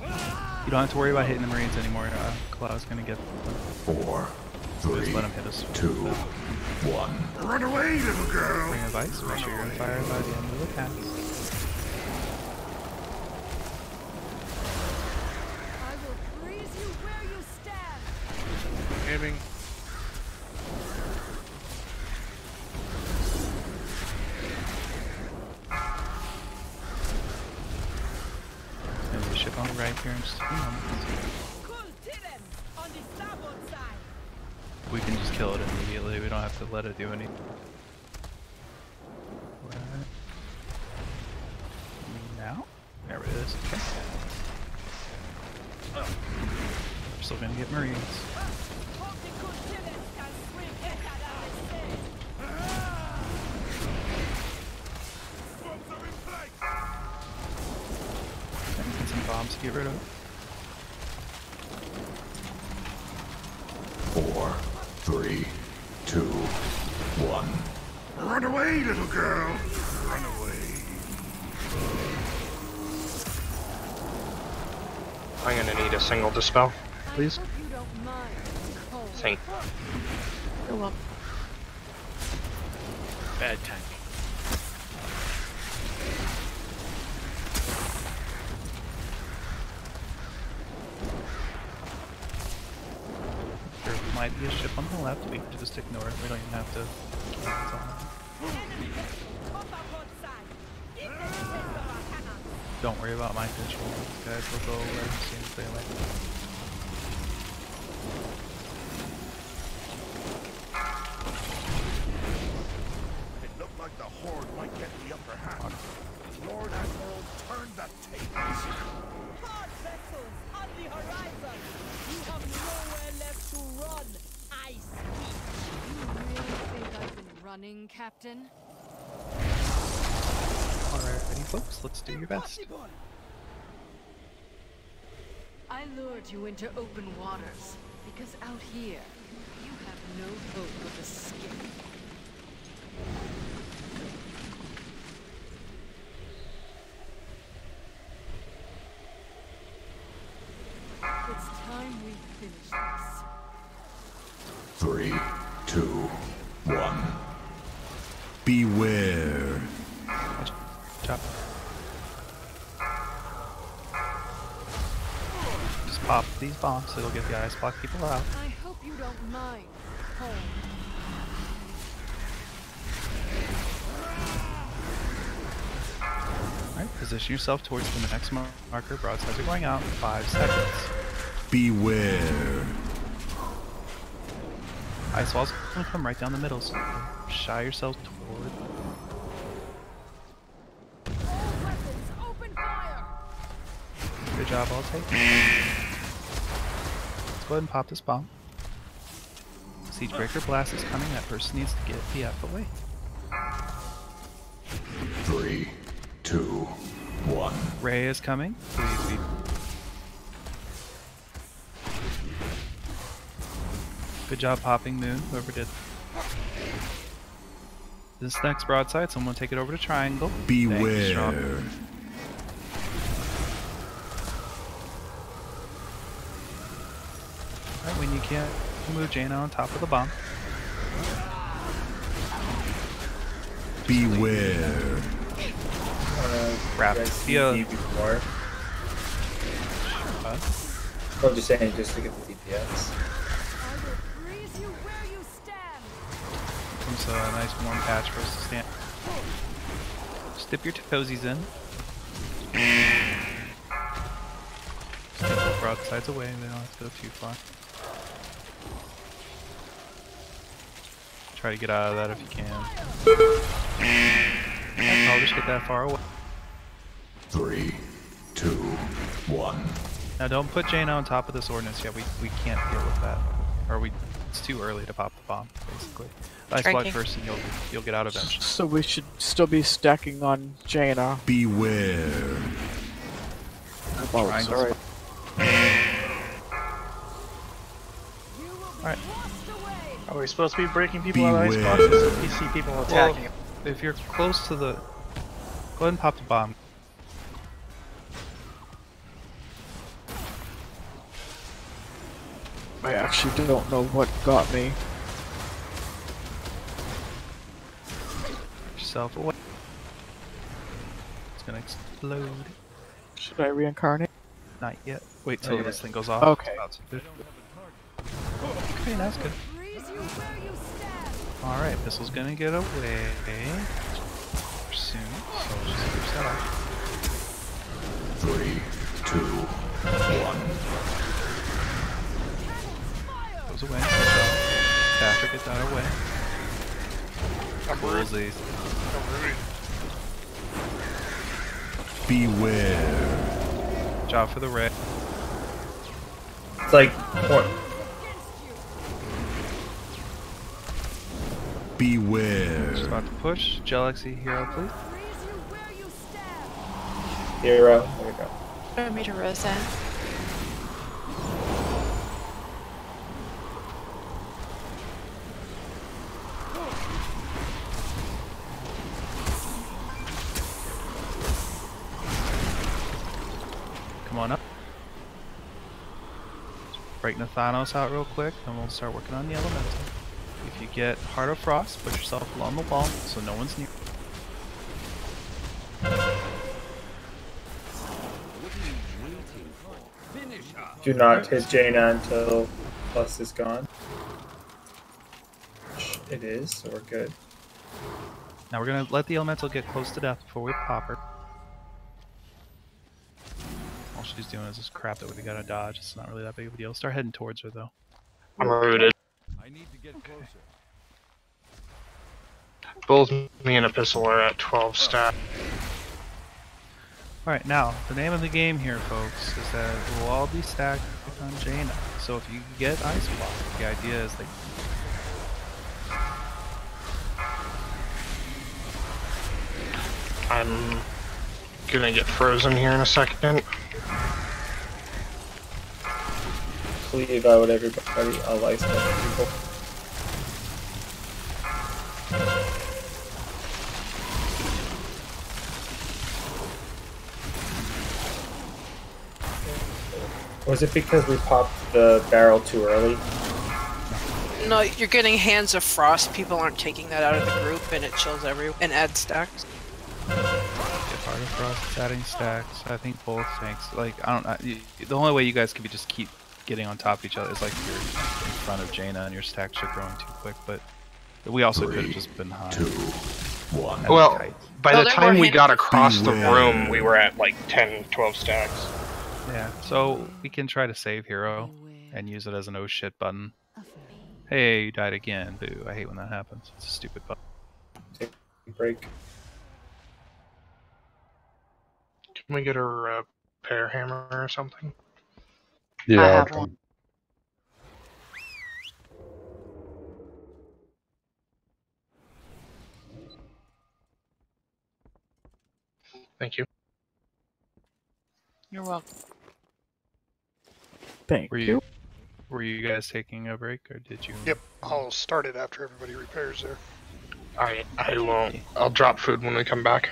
You don't have to worry about hitting the Marines anymore. Cloud's gonna get them. 4, 3, just let him hit us. 2, 1. Run away, little girl! Ring of Ice, make sure you're on fire by the end of the pass. I will freeze you where you stand. Aiming. There's a ship on the right here in just a few moments. We can just kill it immediately, we don't have to let it do anything. Right. Now? There it is. Okay. We're still gonna get Marines. Get some bombs to get rid of. 4, 3, 2, 1. Run away, little girl! Run away. I'm gonna need a single dispel, please. Thank you. You're welcome. Bad tank. There might be a ship on the left, we can just ignore it, we don't even have to. Don't worry about my control, these guys will go away as soon as they like it. It looked like the Horde might get the upper hand. Lord Admiral turned the tables. Hard vessels on the horizon. You have nowhere left to run. Ice. You really think I've been running, Captain? Alrighty folks, let's do your best. I lured you into open waters because out here you have no hope of escape. It's time we finish this. 3, 2, 1. Beware. Chop. Just pop these bombs, it'll get the ice block people out. I hope you don't mind, home. Alright, Position yourself towards the next marker. Broadsides are going out in 5 seconds. Beware. Ice walls are going to come right down the middle, so shy yourself toward. Good job, all take. Let's go ahead and pop this bomb. Siegebreaker blast is coming. That person needs to get the F away. 3, 2, 1. Ray is coming. Please be. Good job popping Moon, whoever did. This next broadside, someone take it over to Triangle. Beware. Alright, when you can't move Jaina on top of the bomb. Beware. Rapid. Before. I'm just saying, just to get the DPS. Comes a nice warm patch for us to stand. Just dip your toesies in. Just take the broadsides away, they don't have to go too far. Try to get out of that if you can. I'll just get that far away. 3, 2, 1. Now don't put Jaina on top of this ordnance yet. We can't deal with that. Or it's too early to pop the bomb, basically. Ice block first and you'll get out eventually. So we should still be stacking on Jaina. Beware. Oh, sorry. Alright. Are we supposed to be breaking people out of ice boxes if we see people attacking them? If you're close to the... Go ahead and pop the bomb. I actually don't know what got me. Yourself away. It's gonna explode. Should I reincarnate? Not yet. Wait till this thing goes off. Okay. Okay, that's good. Alright, Pistol's gonna get away soon, so just push that off. 3, 2, 1. Goes away. Good job. Patrick, get that away. Coolsies. Beware. Job for the red. It's like Beware. Just about to push. Galaxy hero, please. Hero. There we go. Throw me to Rosa. Come on up. Break Nathanos out real quick, and we'll start working on the elemental. If you get Heart of Frost, put yourself along the wall so no one's near. Do not hit Jaina until plus is gone. It is, so we're good. Now we're gonna let the elemental get close to death before we pop her. All she's doing is this crap that we gotta dodge. It's not really that big of a deal. Start heading towards her though. I'm rooted. I need to get closer. Both me and Epistle are at 12 stat. Alright, now, the name of the game here, folks, is that we'll all be stacked on Jaina. So if you get Ice Block, the idea is that... I'm gonna get frozen here in a second. Cleave out everybody. I'll ice people. Was it because we popped the barrel too early? No, you're getting Hands of Frost. People aren't taking that out of the group, and it chills everyone and adds stacks. Get Heart of Frost, it's adding stacks. I think both tanks. Like, the only way you guys can be just keep getting on top of each other is like you're in front of Jaina and your stacks are growing too quick, but we also could have just been high. 2, Well, by Oh, the there time were we got hints. across the room, we were at like 10, 12 stacks. Yeah, so we can try to save hero and use it as an oh shit button. Hey, you died again. Boo. I hate when that happens. It's a stupid button. Break. Can we get her a pear hammer or something? Yeah, I I'll have try. one. Thank you. You're welcome. Thank Were you. you guys taking a break, or did you? Yep, I'll start it after everybody repairs there. I won't. I'll drop food when we come back.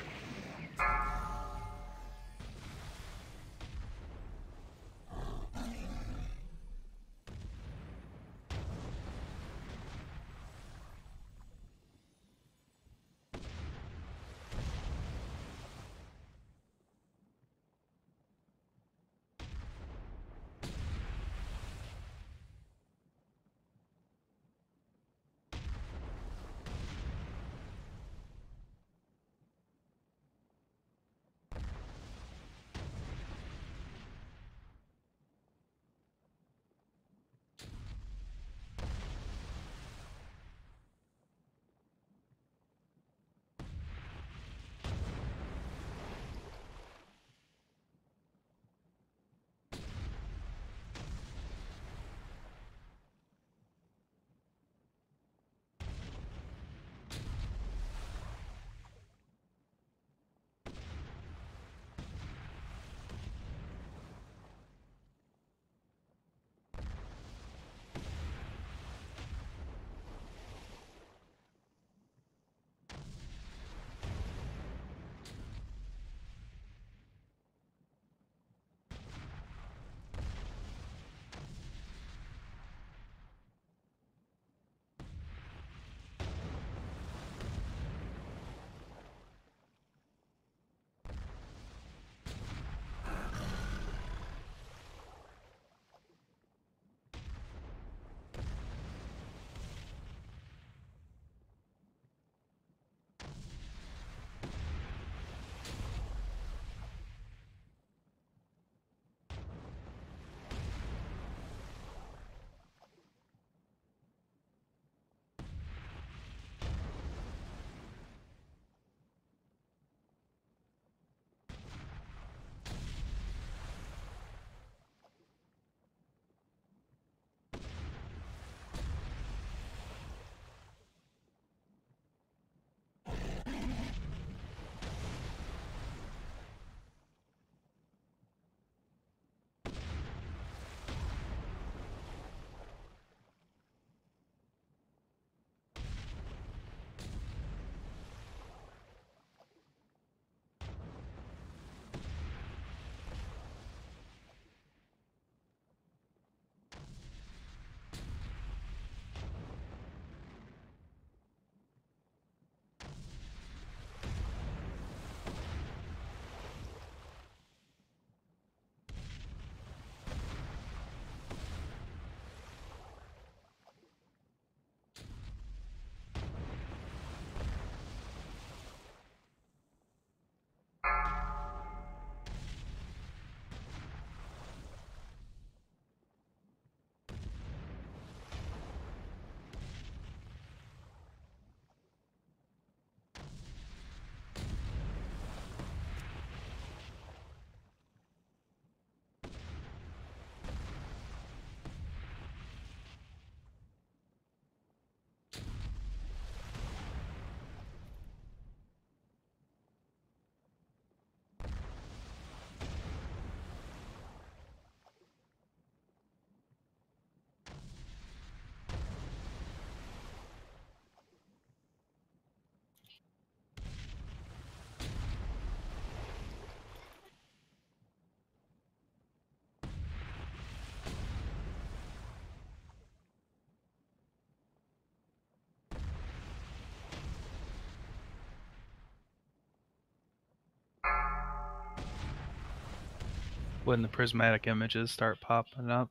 When the prismatic images start popping up,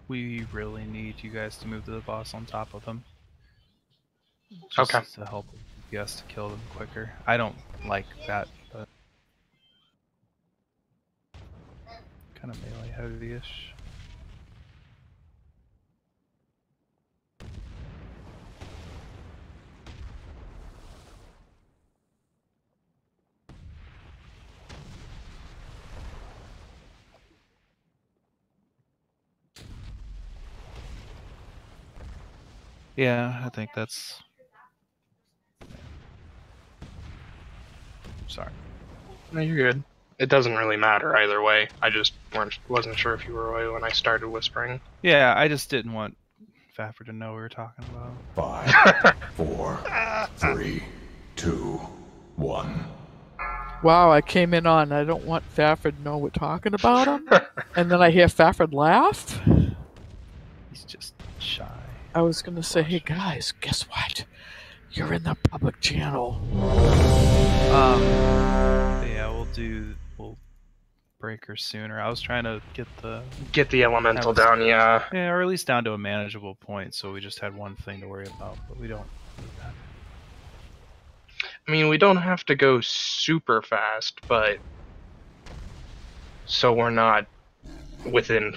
we really need you guys to move to the boss on top of them. Just Okay. to help DPS to kill them quicker. I don't like that, but kind of melee heavy-ish. Yeah, I think that's... Sorry. No, you're good. It doesn't really matter either way. I just wasn't sure if you were away when I started whispering. Yeah, I just didn't want Fafford to know we were talking about. 5, 4, 3, 2, 1. Wow, I came in on, I don't want Fafford to know we're talking about him. And then I hear Fafford laugh. He's just shy. I was gonna say, hey guys, guess what? You're in the public channel. Yeah, we'll break her sooner. I was trying to get the elemental down, yeah. Yeah, or at least down to a manageable point, so we just had one thing to worry about, but we don't need that. I mean, we don't have to go super fast, but so we're not within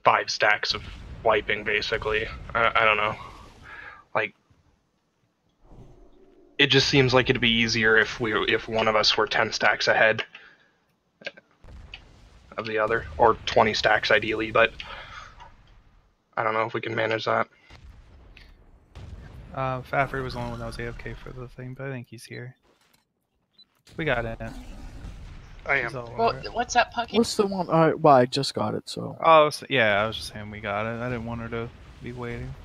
5 stacks of wiping, basically. I don't know. Like, it just seems like it'd be easier if one of us were 10 stacks ahead of the other, or 20 stacks ideally, but I don't know if we can manage that. Fafford was the only one that was AFK for the thing, but I think he's here. We got it. I am. Well, what's that, Pucky? What's the one? Well, I just got it, so. Oh, yeah, I was just saying we got it. I didn't want her to be waiting.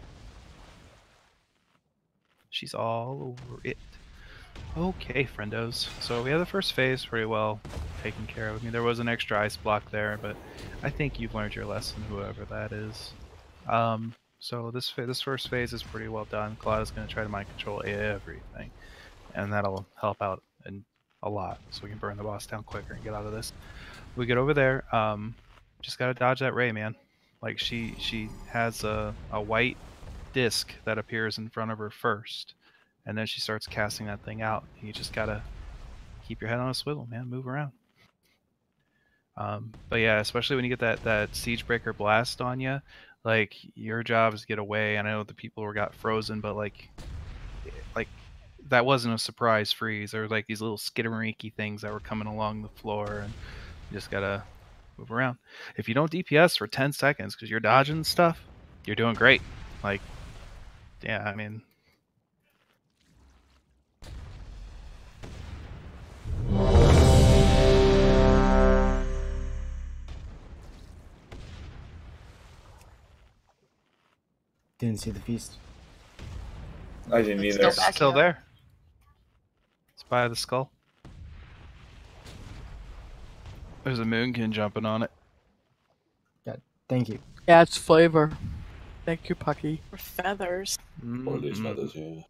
She's all over it. Okay, friendos. So we have the first phase pretty well taken care of. I mean, there was an extra ice block there, but I think you've learned your lesson, whoever that is. So this first phase is pretty well done. Claudia's going to try to mind control everything, and that'll help out a lot, so we can burn the boss down quicker and get out of this. We get over there. Just got to dodge that ray, man. Like she has a white disc that appears in front of her first, and then she starts casting that thing out. You just gotta keep your head on a swivel, man. Move around. But yeah, especially when you get that siege breaker blast on you, like your job is to get away. I know the people who got frozen, but like that wasn't a surprise freeze. There were like these little skidamarinky things that were coming along the floor, and you just gotta move around. If you don't DPS for 10 seconds because you're dodging stuff, you're doing great. Like, yeah, I mean. Didn't see the feast. I didn't either. Still there. It's by the skull. There's a moonkin jumping on it. Yeah, thank you. Yeah, it's flavor. Thank you, Pucky. Or feathers. Or at least feathers, yeah.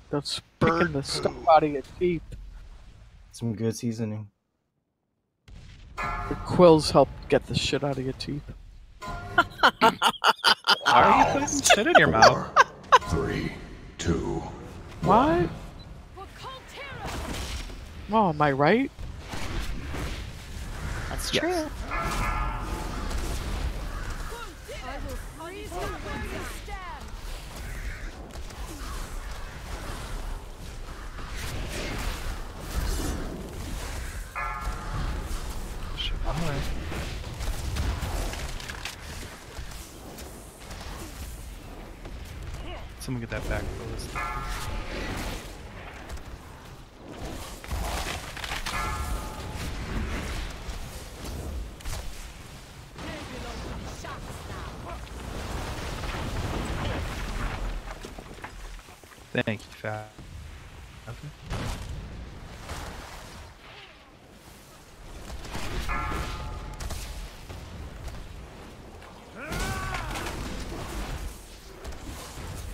That's picking the stuff out of your teeth. Some good seasoning. The quills help get the shit out of your teeth. Why are you putting some shit in your mouth? 3, 2. What? Oh, am I right? That's yes. true. Alright. Someone get that back for us. Thank you, Fat. Okay.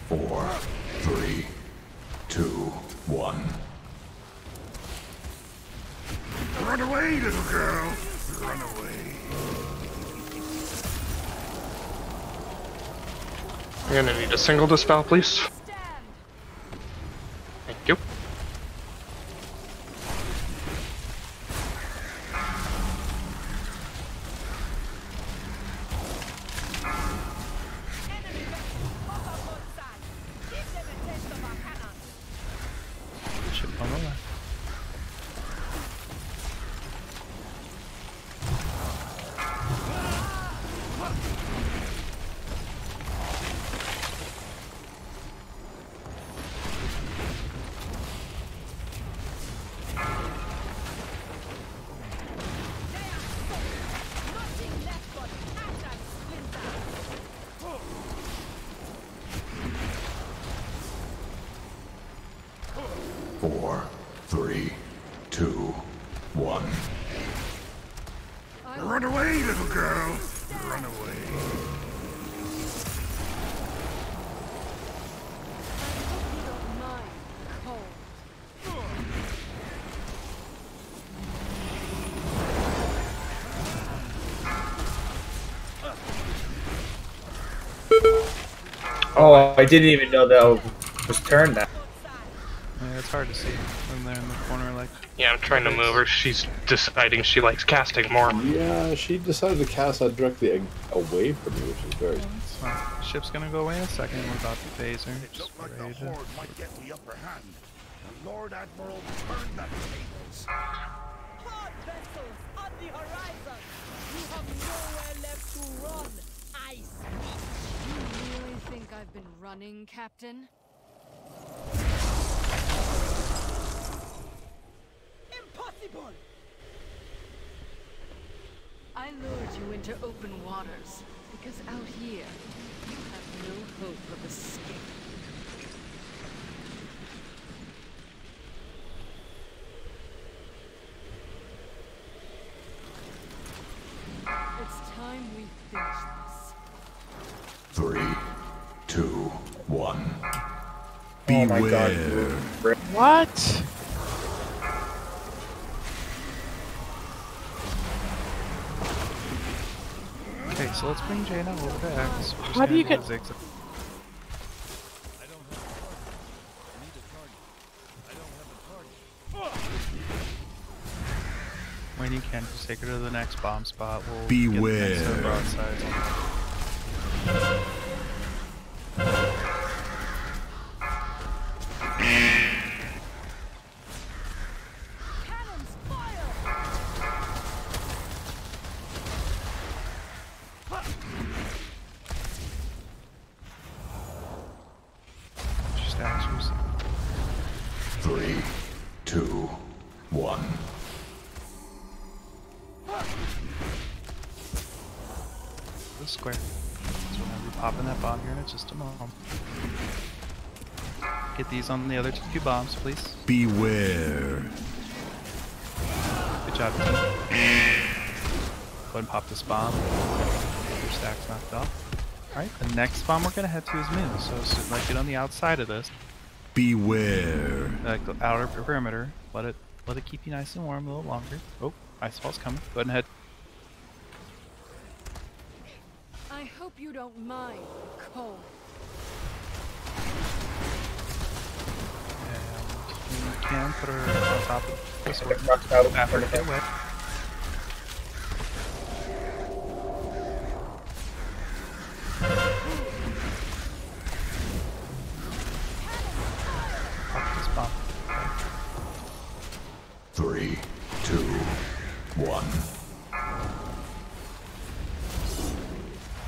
Four, 3, 2, 1. Run away, little girl! Run away. You're gonna need a single dispel, please. ship on the left. Four, three, two, one. Run away, little girl! Run away. Oh, I didn't even know that was turned that. Yeah, it's hard to see when they're in the corner like... Yeah, I'm trying to move her. She's deciding she likes casting more. Yeah, she decided to cast that directly away from me, which is very... It's fine. The ship's gonna go away in a second. We're about to phase her. It looked like the Horde might get the upper hand. The Lord Admiral turned the tables. Horde vessels on the horizon! You have nowhere left to run! Ice! You really think I've been running, Captain? Impossible! I lured you into open waters because out here you have no hope of escape. It's time we finish this. 3, 2, 1. Oh my god. What? Okay, so let's bring Jaina over to X. How do you get... When you can, just take her to the next bomb spot. We'll Beware. get the next broadsides on. Just actions. 3, 2, 1. The square. So whenever you pop in that bomb here in just a moment. Get these on the other two bombs, please. Beware. Good job, team. Go ahead and pop this bomb. Your stack's knocked off. Alright, the next bomb we're gonna head to is Moon. So like get on the outside of this. Beware. Like the outer perimeter. Let it keep you nice and warm a little longer. Oh, icefall's coming. Go ahead and head. I hope you don't mind the cold. And you can put her on top of this one. After it get wet. Pop this bomb. 3, 2, 1.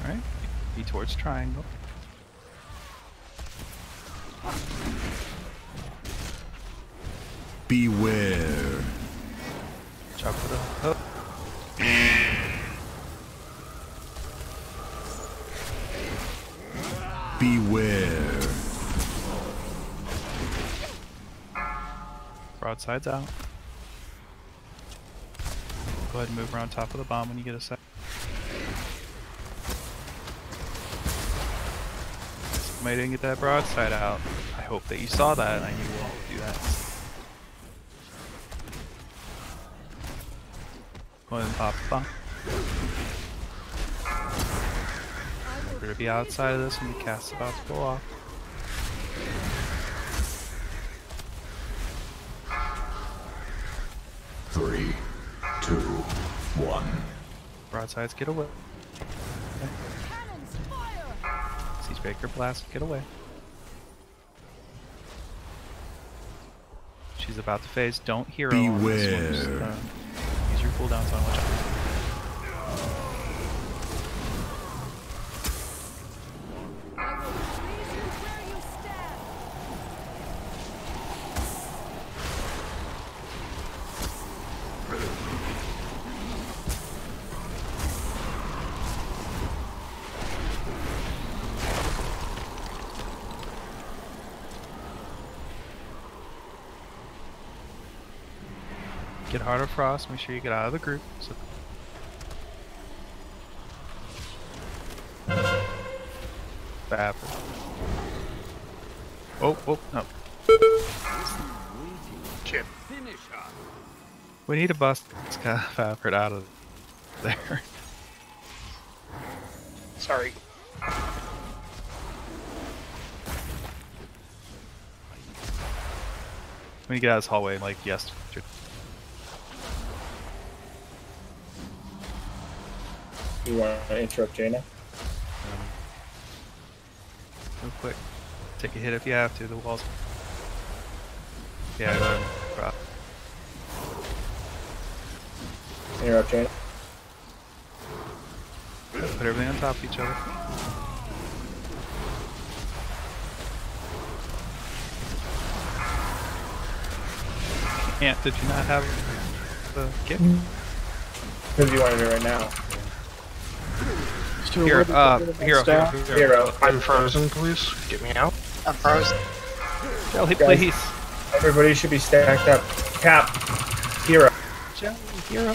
Alright, be towards triangle. Beware. Chop with a hook. Beware. Broadsides out. Go ahead and move around top of the bomb when you get a sec. Somebody didn't get that broadside out. I hope that you saw that and you will do that. Go ahead and pop the bomb. We're going to be outside of this when the cast's about to go off. Three, 2, 1. Broadsides, get away. Okay. Siegebreaker blast, get away. She's about to phase. Don't hero. Beware. Use your cooldowns on watch out. Get Heart of Frost, make sure you get out of the group. So Faffard. Oh, no. Chip. We need to bust Faffard out of there. Sorry. We need to get out of this hallway like yesterday. You want to interrupt Jaina? Real quick. Take a hit if you have to, the walls. Yeah, go ahead. Drop. Interrupt Jaina? Put everything on top of each other. Ant, did you not have the kick? Because you wanted it right now. Hero. I'm frozen, please. Get me out. I'm frozen. Jelly, Guys, please. Everybody should be stacked up. Cap. Hero. Jelly, hero.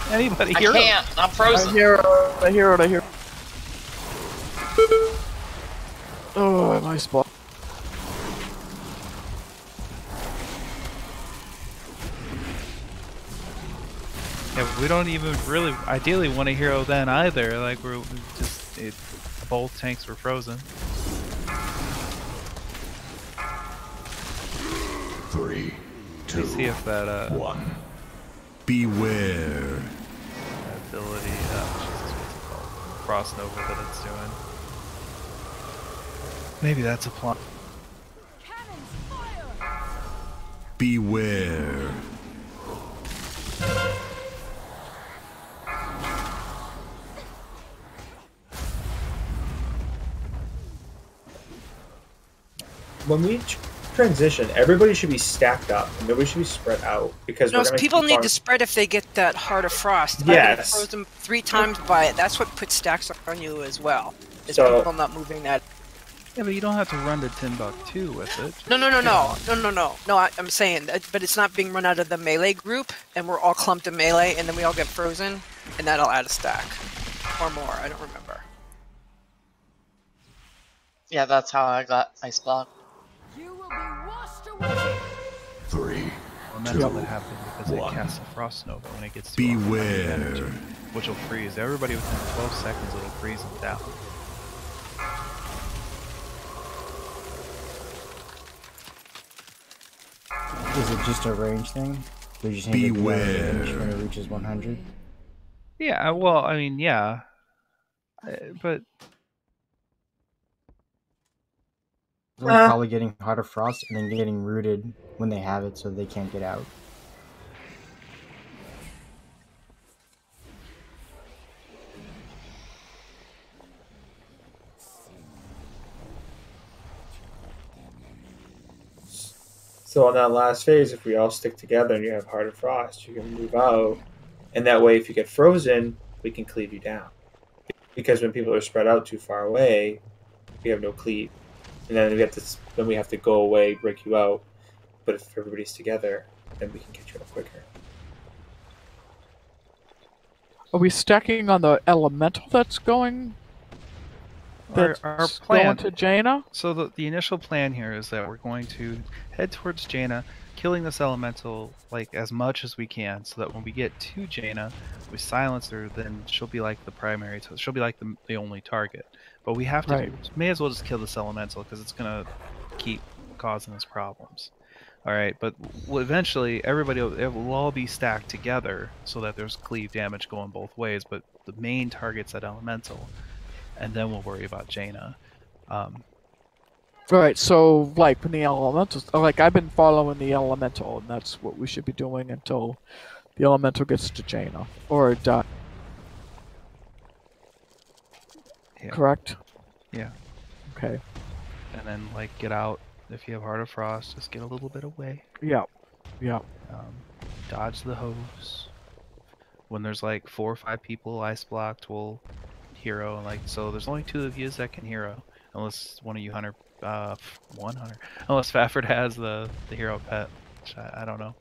Anybody, I hero. can't. I'm frozen. A hero. Oh, my spot. Yeah, we don't even really ideally want a hero then either. Like we're just both tanks were frozen. 3, 2, Let's see if that 1. Beware. that ability, Jesus, what's it called? Frost Nova that it's doing. Maybe that's a plot. Beware. When we transition, everybody should be stacked up. Nobody should be spread out because we're gonna people keep need on... to spread if they get that Heart of Frost. Yes. I've been frozen 3 times by it. That's what puts stacks on you as well. Is So- people not moving that. Yeah, but you don't have to run to Timbuktu with it. No. I'm saying, but it's not being run out of the melee group, and we're all clumped in melee, and then we all get frozen, and that'll add a stack or more. I don't remember. Yeah, that's how I got ice block. 3, And that's what happened because it casts a Frost Nova when it gets to Beware. energy, which will freeze everybody within 12 seconds. It'll freeze them down. Is it just a range thing? Do you just need to be out of range when it reaches 100? Yeah, well, I mean, yeah, but They're probably getting Heart of Frost and then getting rooted when they have it, so they can't get out. So on that last phase, if we all stick together and you have Heart of Frost, you can move out, and that way, if you get frozen, we can cleave you down. Because when people are spread out too far away, we have no cleave, and then we have to go away, break you out. But if everybody's together, then we can get you out quicker. Are we stacking on the elemental that's going? our plan going to Jaina? So the initial plan here is that we're going to head towards Jaina, killing this elemental like as much as we can, so that when we get to Jaina, we silence her. Then she'll be like the primary. So she'll be like the only target. But we have to may as well just kill this elemental because it's gonna keep causing us problems. All right, but eventually everybody will all be stacked together so that there's cleave damage going both ways. But the main target's that elemental, and then we'll worry about Jaina. Right, so like when the elementals, like I've been following the elemental, and that's what we should be doing until the elemental gets to Jaina or die. Yeah. Correct. Yeah. Okay. And then like get out. If you have Heart of Frost, just get a little bit away. Yeah. Yeah. Dodge the hose. When there's like 4 or 5 people ice blocked, we'll hero. And like so, there's only 2 of you that can hero, unless one of you hunter. One hunter. Unless Faffard has the hero pet, which I don't know.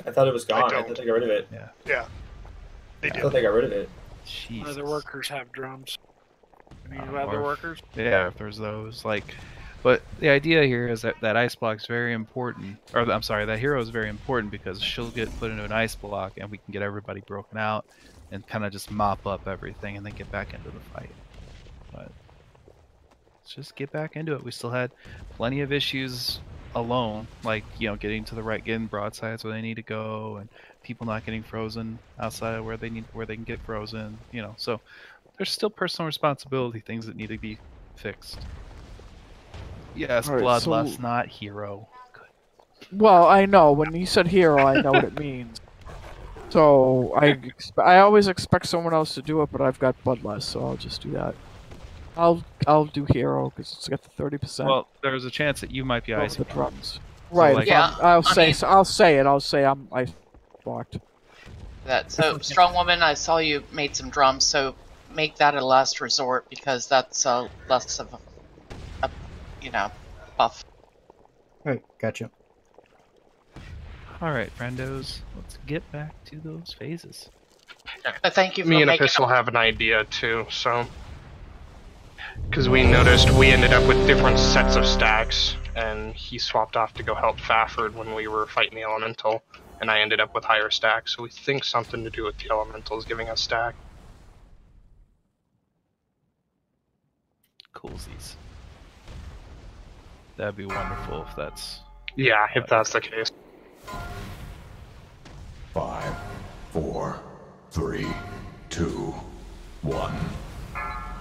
I thought it was gone. I thought they got rid of it. Yeah. Yeah. I thought they got rid of it. Jeez. Other workers have drums. Any Or other if- workers? Yeah, if there's those like, but the idea here is that ice block is very important. Or I'm sorry, that hero is very important because she'll get put into an ice block and we can get everybody broken out and kind of just mop up everything and then get back into the fight. But let's just get back into it. We still had plenty of issues alone, like getting to the right, getting broadsides where they need to go, and people not getting frozen outside of where they can get frozen. So there's still personal responsibility things that need to be fixed. Yes, All right, bloodlust, so- not hero. Well, I know when you said hero, I know what it means. So I always expect someone else to do it, but I've got bloodlust, so I'll just do that. I'll do hero because it's got the 30%. Well, there's a chance that you might be of ice the blocked. drums. So, Right. like- I'll say it. I'll say I'm ice blocked. So, Strong Woman, I saw you made some drums, so make that a last resort because that's less of a buff. Alright, gotcha. Alright, friendos, let's get back to those phases. But thank you for Me and making Epistle have an idea too, so. Because we noticed we ended up with different sets of stacks, and he swapped off to go help Faffard when we were fighting the Elemental, and I ended up with higher stacks, so we think something to do with the Elementals giving us stack. Coolsies. That'd be wonderful if that's... Yeah, if that's the case. 5, 4, 3, 2, 1.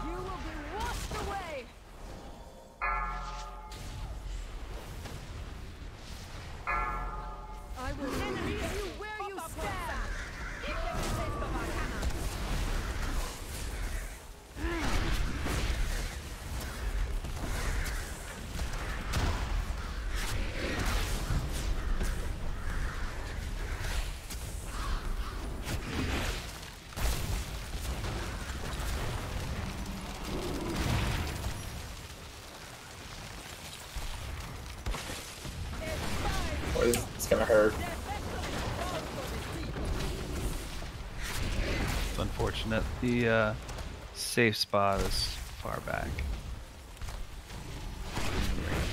You will be washed away. I will meet you where you stand. Oh, it's gonna hurt. It's unfortunate. The safe spot is far back.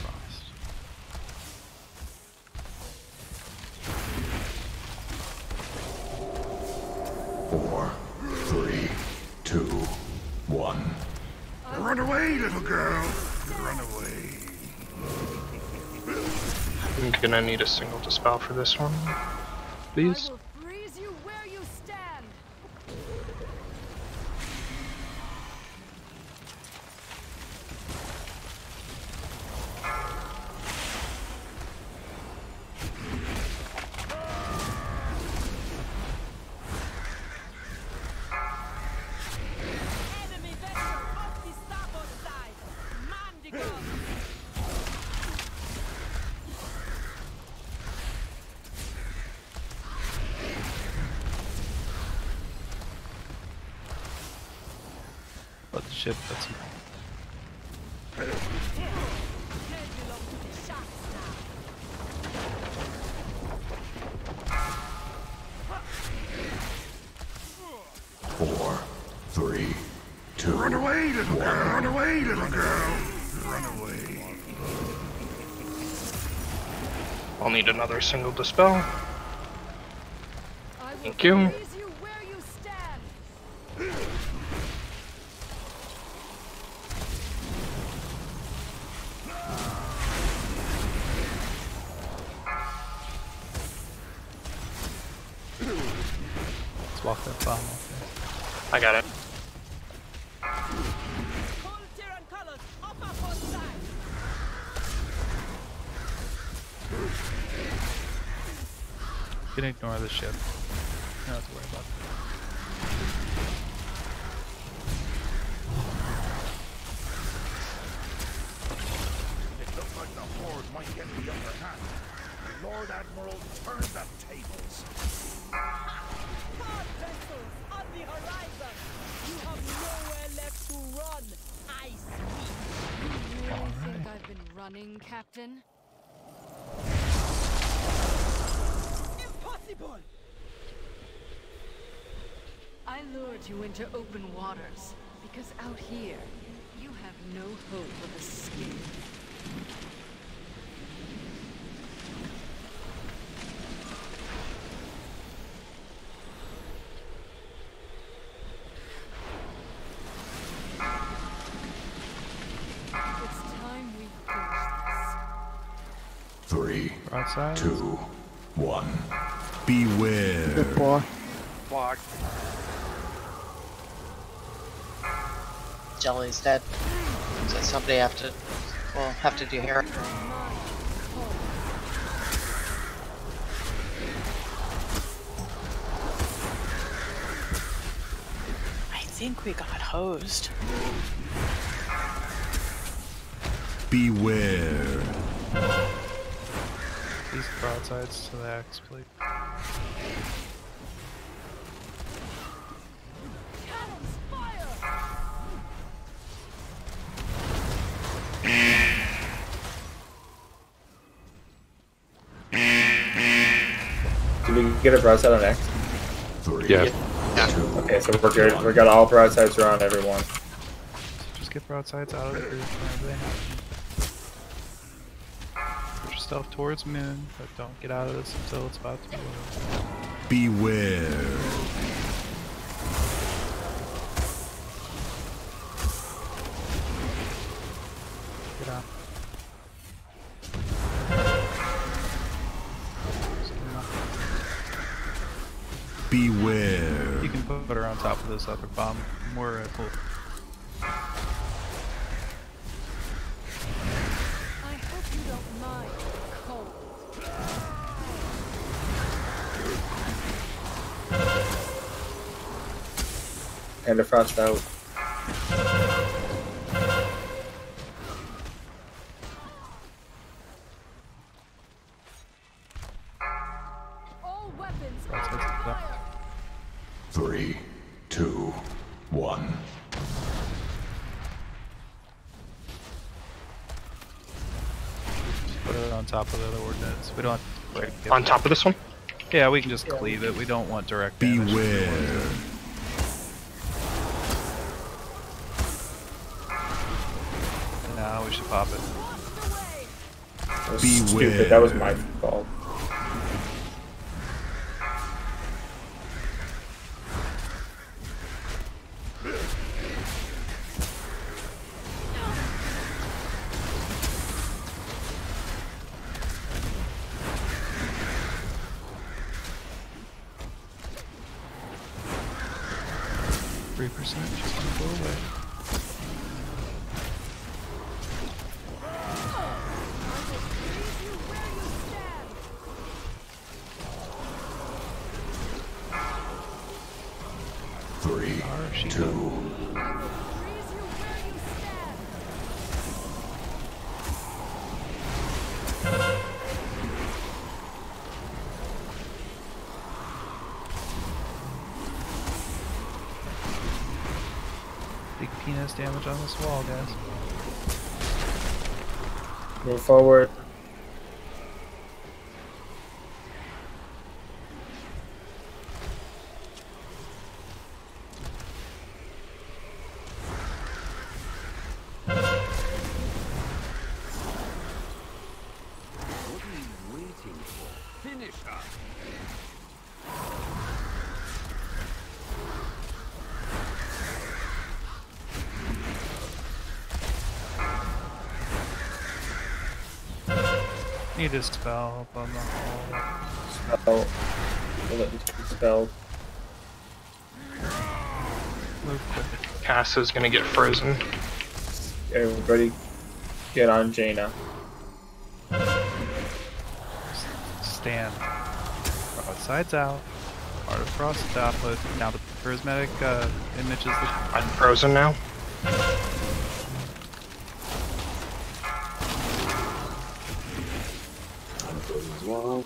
Frost. 4, 3, 2, 1. Run away, little girl. Run away. I'm gonna need a single dispel for this one, please. I will freeze you where you stand. Enemy vessel off the starboard side. Man the gun. Let the ship, that's... Belong to the sharks now. 4, 3, 2. Run away, little girl. Run away, little girl. Run away. I'll need another single dispel. I will Thank you. freeze you where you stand. Let's walk that bomb off I got it. Cold Tyran colors up on side. You can ignore the ship. You don't have to worry about that. It looked like the Horde might get the upper hand. The Lord Admiral turned the tables. Guard vessels on the horizon! You have nowhere left to run! I speak! You really think I've been running, Captain? Impossible! I lured you into open waters, because out here, you have no hope of escape. It's time we finish this. 3, Outside. 2, 1. Beware. Good boy. Block. Jelly's dead. So somebody have to do here. I think we got hosed. Beware. These broadsides to the axe, please. Did we get a broadside on X? 3. Yes. Okay, so we're good. We got all broadsides around everyone. Just get broadsides out of the group whenever they happen. Push yourself towards Moon, but don't get out of this until it's about to be over. Beware. Get out. Beware. You can put her on top of this other bomb. We're at full. I hope you don't mind the cold. And the frost out. All weapons Broadsides to the left. 3, 2, 1. Put it on top of the other ordnance. We don't have to break it. On top of this one? Yeah, we can just cleave it. We don't want direct damage. Beware. Now we should pop it. That was Beware. stupid. That was my fault. Just gonna go away. Three, 2. Big penis damage on this wall, guys. Move forward. What are you waiting for? Finish her. Need a spell up on the hall. Spell. Bullet spell. Move quick. Cassa's gonna get frozen. Everybody get on Jaina. Stand. Broadside's out. Heart of Frost is output. Now the prismatic image is the... I'm frozen now. I'm frozen as well.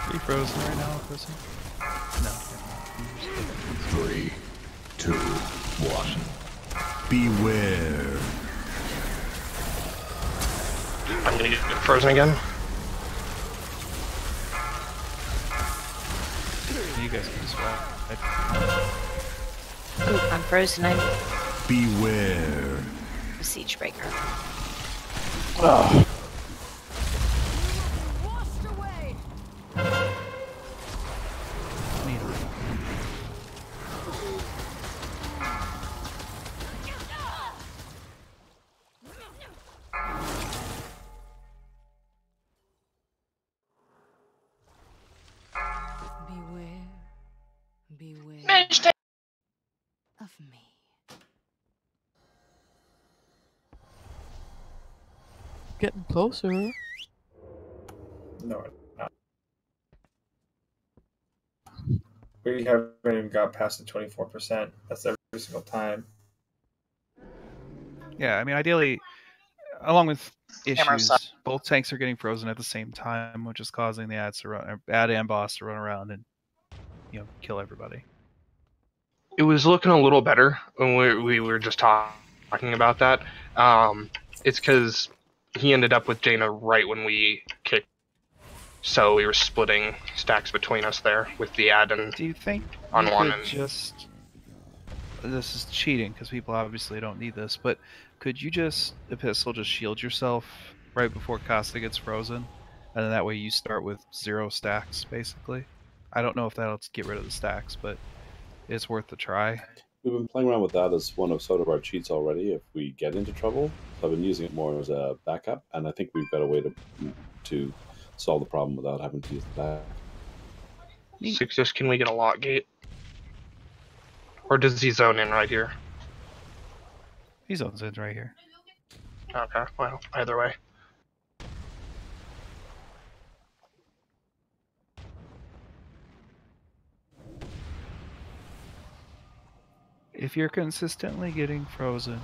Are you frozen right now, person? No. 3, 2, 1. Beware. I'm gonna get frozen again. You guys can just walk. Ooh, I'm frozen. I'm Beware. a siege breaker. Ugh. Beware of me. Getting closer. No, not. We haven't even got past the 24%. That's every single time. Yeah, I mean, ideally, along with Camera issues, side. both tanks are getting frozen at the same time, which is causing the ad and boss to run around and, kill everybody. It was looking a little better when we were just talking about that. It's because he ended up with Jaina right when we kicked, so we were splitting stacks between us there with the ad and. Do you think on you one could and just? This is cheating because people obviously don't need this, but could you just Epistle just shield yourself right before Costa gets frozen, and then that way you start with 0 stacks basically? I don't know if that'll get rid of the stacks, but it's worth a try. We've been playing around with that as one of sort of our cheats already if we get into trouble. So I've been using it more as a backup, and I think we've got a way to solve the problem without having to use the back. Success, can we get a lock gate? Or does he zone in right here? He zones in right here. Okay, well, either way. If you're consistently getting frozen,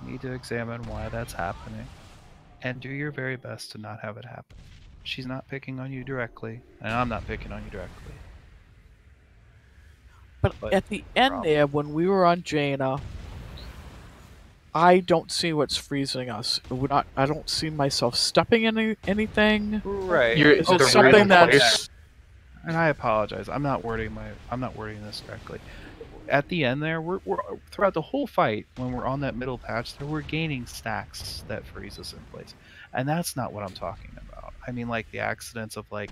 you need to examine why that's happening, and do your very best to not have it happen. She's not picking on you directly, and I'm not picking on you directly. But at the end there, when we were on Jaina, I don't see what's freezing us. I don't see myself stepping in anything. Right. Is it something that's... And I apologize. I'm not wording this correctly. At the end there, we're throughout the whole fight, when we're on that middle patch there, we're gaining stacks that freeze us in place, and that's not what I'm talking about. I mean, like the accidents of when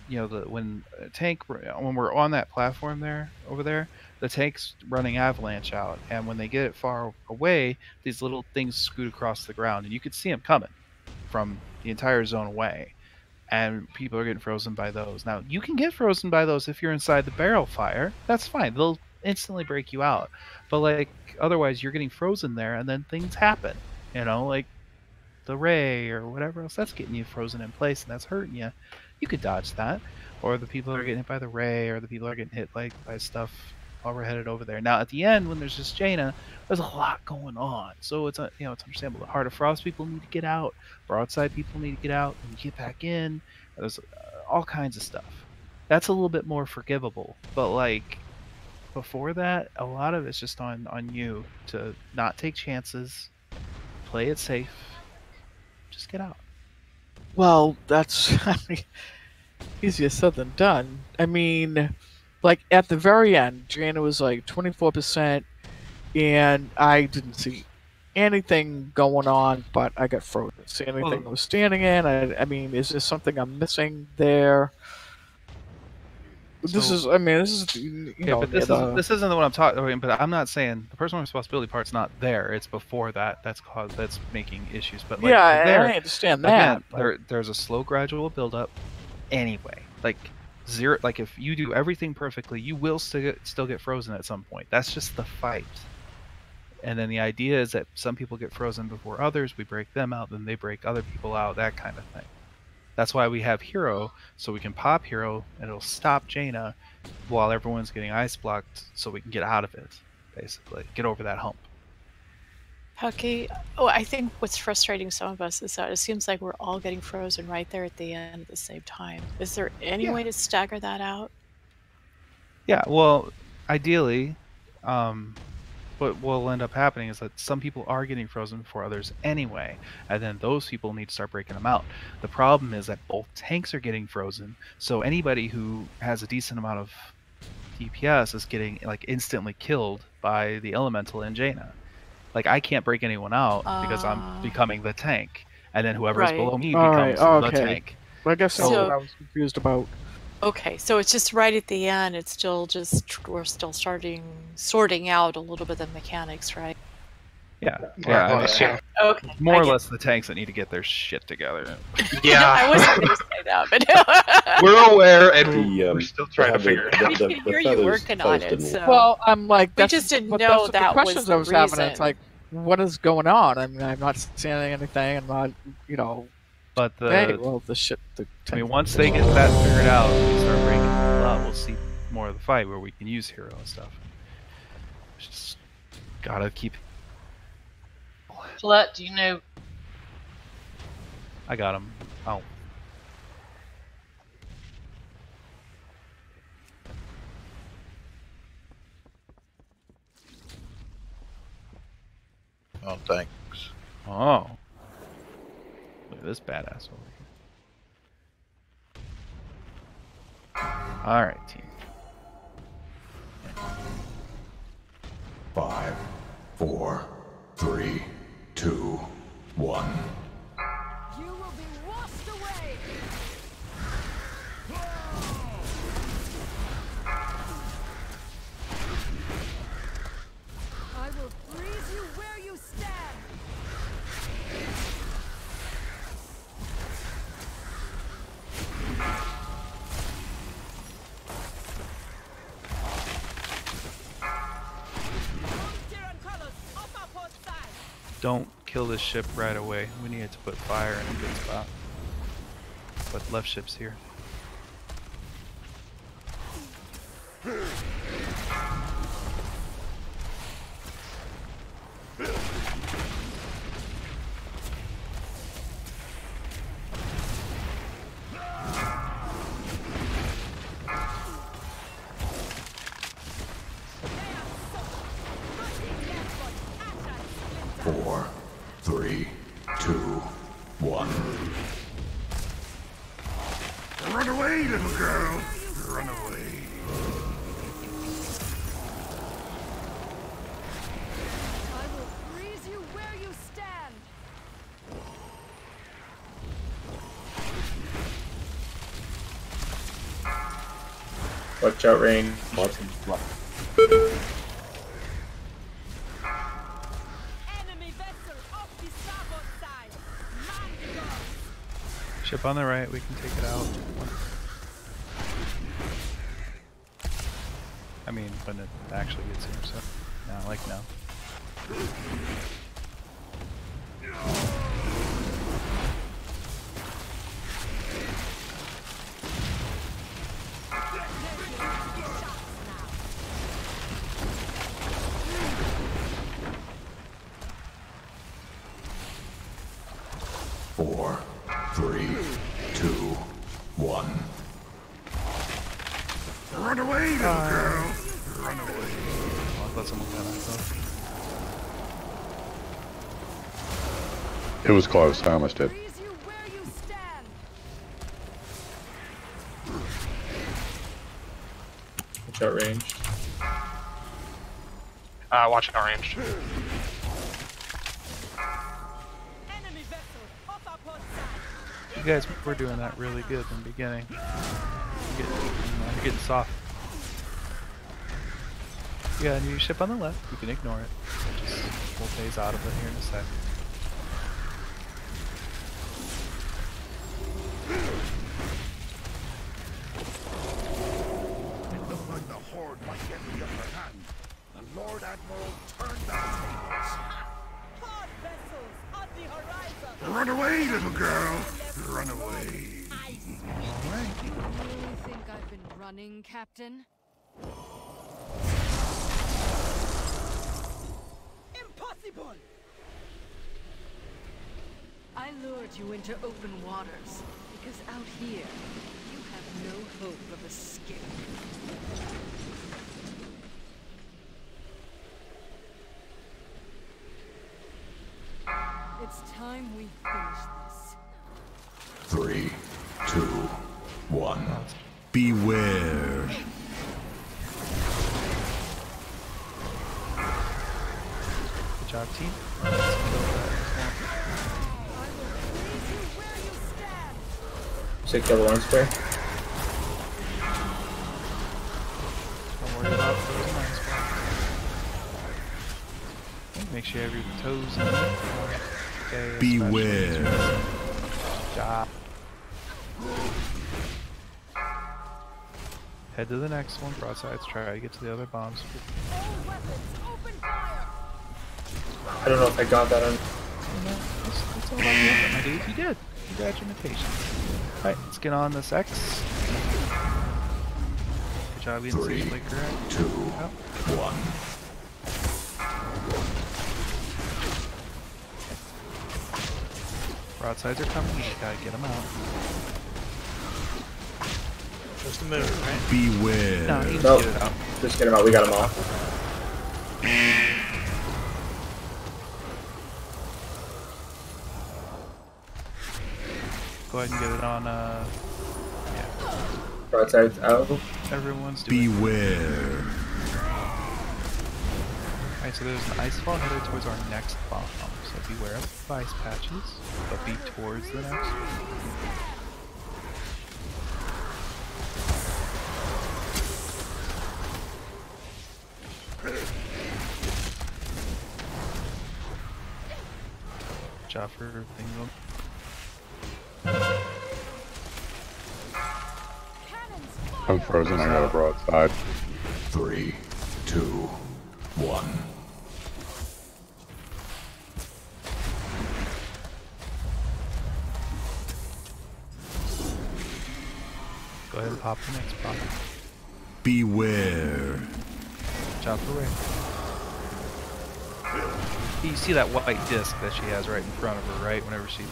we're on that platform there over there, the tank's running avalanche out, and when they get it far away, these little things scoot across the ground, and you could see them coming from the entire zone away. And people are getting frozen by those. Now, you can get frozen by those if you're inside the barrel fire. That's fine. They'll instantly break you out. But, otherwise, you're getting frozen there, and then things happen. Like the ray or whatever else. That's getting you frozen in place, and that's hurting you. You could dodge that. Or the people that are getting hit by the ray, or the people that are getting hit, by stuff while we're headed over there. Now, at the end, when there's just Jaina, there's a lot going on. So it's it's understandable. The Heart of Frost people need to get out. Broadside people need to get out and get back in. There's all kinds of stuff. That's a little bit more forgivable. But before that, a lot of it's just on you to not take chances, play it safe, just get out. Well, that's easier said than done. I mean, at the very end, Jaina was 24%, and I didn't see anything going on, but I got frozen. See anything I was standing in? I mean, is there something I'm missing there? This is but this isn't what I'm talking about. But I'm not saying the personal responsibility part's not there. It's before that. That's making issues. But I understand that. Again, there's a slow, gradual build up. Anyway, zero. Like if you do everything perfectly, you will still get frozen at some point. That's just the fight. And then the idea is that some people get frozen before others. We break them out, then they break other people out. That kind of thing. That's why we have Hero, so we can pop Hero and it'll stop Jaina while everyone's getting ice blocked, so we can get out of it. Basically, get over that hump. Pucky, I think what's frustrating some of us is that it seems like we're all getting frozen right there at the end at the same time. Is there any way to stagger that out? Yeah, well, ideally, what will end up happening is that some people are getting frozen before others anyway, and then those people need to start breaking them out. The problem is that both tanks are getting frozen, so anybody who has a decent amount of DPS is getting like instantly killed by the elemental in Jaina. Like I can't break anyone out because I'm becoming the tank, and then whoever's below me becomes the tank. I guess that's what I was confused about. Okay, so it's just right at the end. It's still just we're still sorting out a little bit of the mechanics, right? Yeah. Okay. More or less the tanks that need to get their shit together. Yeah. I wasn't going to say that, but we're aware, and we're still trying to figure it out. We can hear you working on it. So. Well, I'm like, we just didn't know that the was questions the I was having. reason. It's like, what is going on? I mean, I'm not seeing anything. I'm not, But the hey, well, the shit. I mean, once they get that figured out, we start breaking people out. We'll see more of the fight where we can use Hero and stuff. Just gotta keep. Colette, do you know? I got him. Oh. Oh, thanks. Oh. Look at this badass over here. Alright, team. 5, 4, 3, 2, 1. You will be washed away. I will freeze you where you stand. Don't kill this ship right away. We need to put fire in a good spot. But left ship's here. Four, 3, 2, 1. Run away, little girl. Run away. I will freeze you where you stand. Watch out, Rain. Ship on the right, we can take it out. I mean, when it actually gets here, so. No, like now. Four, 3, 2, 1. Run away, little girl. Run away. I'll let someone get myself. It was close. I almost did. Watch out, ranged. Watch out, ranged. You guys were doing that really good in the beginning. You're getting soft. You got a new ship on the left. You can ignore it. We'll phase out of it here in a sec. Admiral turned the tables. Hard vessels on the horizon. Run away, little girl. Run away. You really think I've been running, Captain? Impossible! I lured you into open waters because out here you have no hope of escape. It's time we finish this. 3, 2, 1. Beware. Good job, team. Say kill the one square. Don't worry about those lines. Make sure you have your toes in there. Okay, Beware. Good job. Head to the next one. Broadsides. Try to get to the other bombs. I don't know if I got that on. That's all right, my dude. You did. Congratulations. Alright, let's get on this X. Good job being safely correct. 2, 1. Broadsides are coming. You gotta get them out. Just a minute, right? Beware. No, you Nope. just get it out. Just get him out. We got him off. Go ahead and get it on, yeah. Broadsides out. Everyone's doing Beware. Alright, so there's an ice fall headed towards our next bomb. So beware of the ice patches, but be towards the next one. Good job for everything. I'm frozen, I got a broadside. 3, 2, 1. Go ahead and pop the next bomb. Beware. Good job for Ray. You see that white disc that she has right in front of her, right? Whenever she's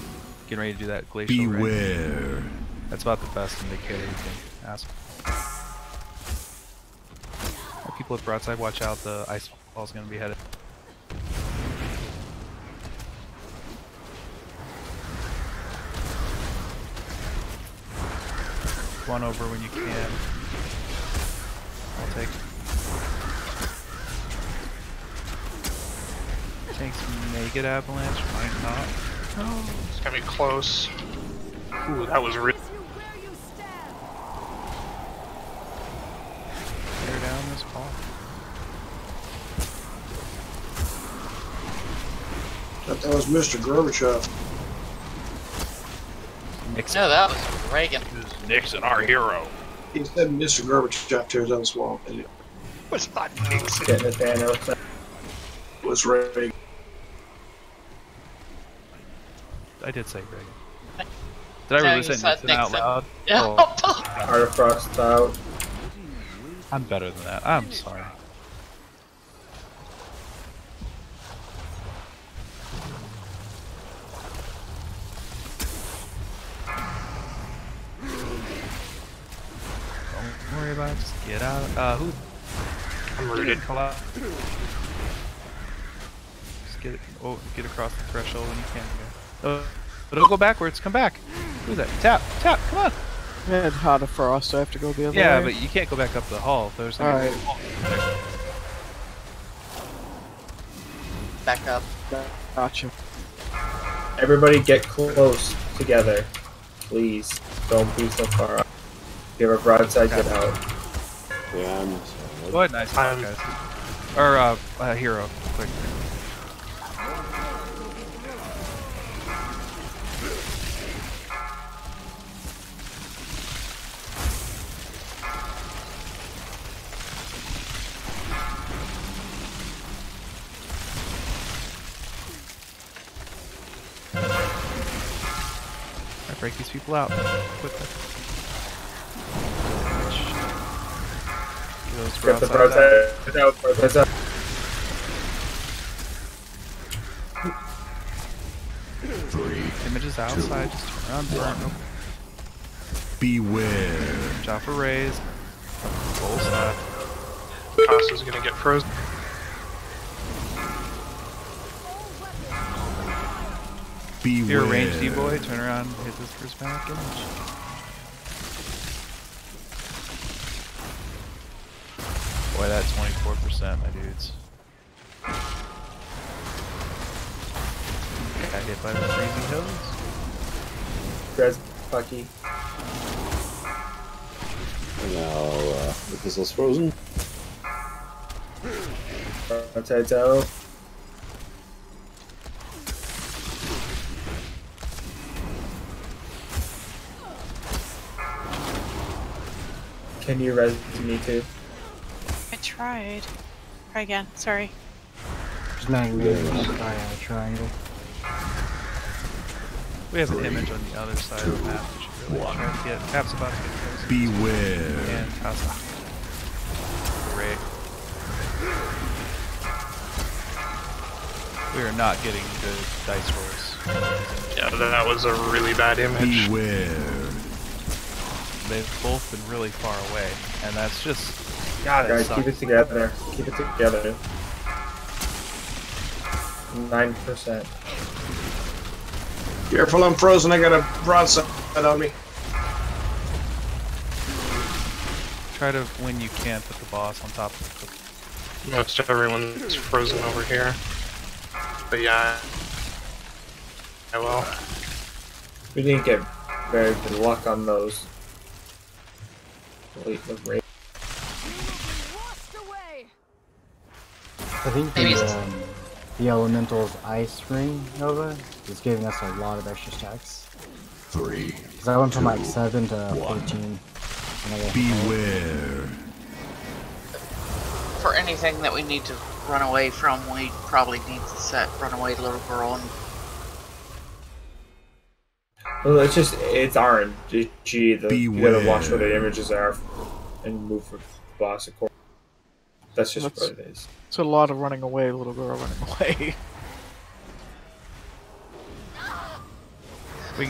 getting ready to do that glacial ring. Beware. That's about the best indicator you can ask. People with broadside, watch out, the ice fall's gonna be headed. One over when you can. I'll take it. Tanks may get avalanche, might not. Oh, it's gonna be close. Ooh, that was really. Tear down this ball. That was Mr. Gorbachev. Nixon. No, that was Reagan. Nixon, our hero. He said Mr. Gorbachev tears down this wall. It was not Nixon. Getting the fan out. It was Reagan. I did say Reagan. Did I really say Nixon out loud? Yeah. Oh. Heart of Frost out. I'm better than that. I'm sorry. Don't worry about it. Just get out. Who? I'm rooted. Call out. Just get it. Oh, get across the threshold when you can. But don't go backwards. Come back. Who's that? Tap. Tap. Come on. Yeah, Heart of Frost, so I have to go the other way. Yeah, but you can't go back up the hall. There's Alright. Back up. Gotcha. Everybody get close together. Please. Don't be so far out. Give a broadside, get out. Yeah, I'm Go ahead, nice job, guys. Or, hero, quick. Break these people out quickly. Get those Get the broadsides out. broadsides out. Images outside, just turn around, burn. Beware. Watch for raise. Full stop. Costa's gonna get frozen. Beware. If you're a ranged D-boy, turn around and hit this prismatic image. Boy, that 24%, my dudes. Got hit by the freezing hills. Res Bucky. And now, the pistol's frozen. Broadsides out. Can you res me too? I tried. Try again. Sorry. Prismatic movement by a triangle. We have an image on the other side of the map. We should really try to get. Cap's about to get close. Beware. And Casa. Great. We are not getting good dice rolls. Yeah, that was a really bad image. Beware. They've both been really far away, and that's just. God, guys, keep it together. Keep it together. 9%. Careful, I'm frozen. I got a broadside on me. Try to, when you can, put the boss on top of the. Most everyone's frozen over here. But yeah, I will. We didn't get very good luck on those. Wait, the raid. I think the Elemental's Ice Ring Nova is giving us a lot of extra stacks. 3. Because I went from like 7 to 14. Beware. For anything that we need to run away from, we probably need to set Runaway Little Girl and Well, it's RNG. You gotta watch what the images are and move for the boss accordingly. That's just what it is. It's a lot of running away, little girl running away.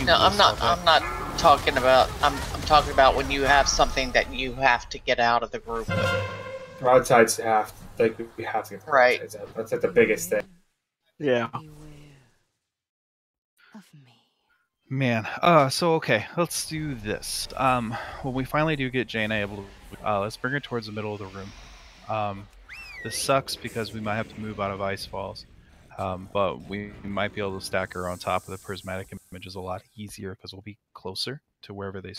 No, I'm not talking about. I'm talking about when you have something that you have to get out of the group. Broadsides we have to get the right. broadsides out. That's like the biggest thing. Yeah. Man, so okay, let's do this. When we finally do get Jaina able to, let's bring her towards the middle of the room. This sucks because we might have to move out of Ice Falls, but we might be able to stack her on top of the prismatic images a lot easier because we'll be closer to wherever they.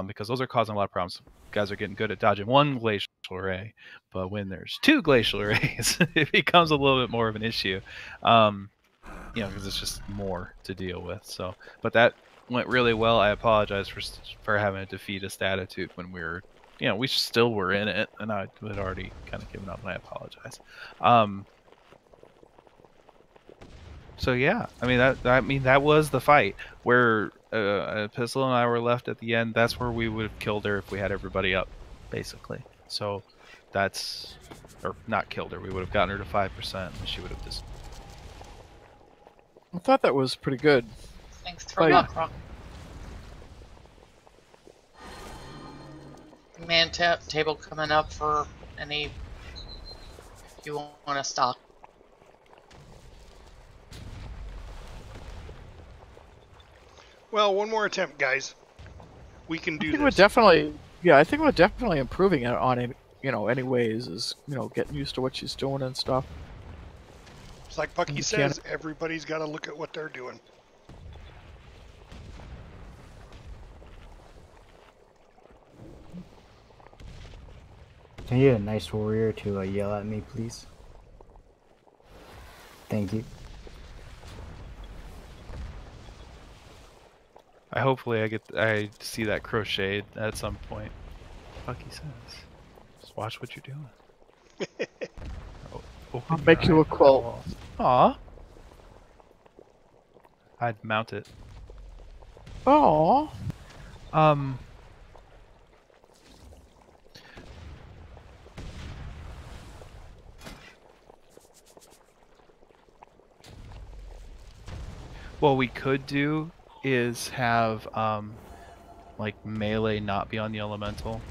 Because those are causing a lot of problems. Guys are getting good at dodging one glacial ray, but when there's two glacial rays, it becomes a little bit more of an issue. You know, because it's just more to deal with. So, but that went really well. I apologize for having a defeatist attitude when we were, you know, we still were in it, and I had already kind of given up, and I apologize. So yeah, I mean that was the fight where Pistol and I were left at the end. That's where we would have killed her if we had everybody up, basically. So that's, or not killed her. We would have gotten her to 5%, and she would have just. I thought that was pretty good. Thanks for luck. Man table coming up for any. If you want to stock. Well, one more attempt, guys. We can do I think this. we're definitely, yeah, I think we're definitely improving it on it. You know, anyways, is getting used to what she's doing and stuff. It's like Bucky says, everybody's got to look at what they're doing. Can you get a nice warrior to yell at me, please? Thank you. Hopefully I see that crocheted at some point. Bucky says, just watch what you're doing. I'll make you a quilt. Aw. I'd mount it. Oh. What we could do is have like melee not be on the elemental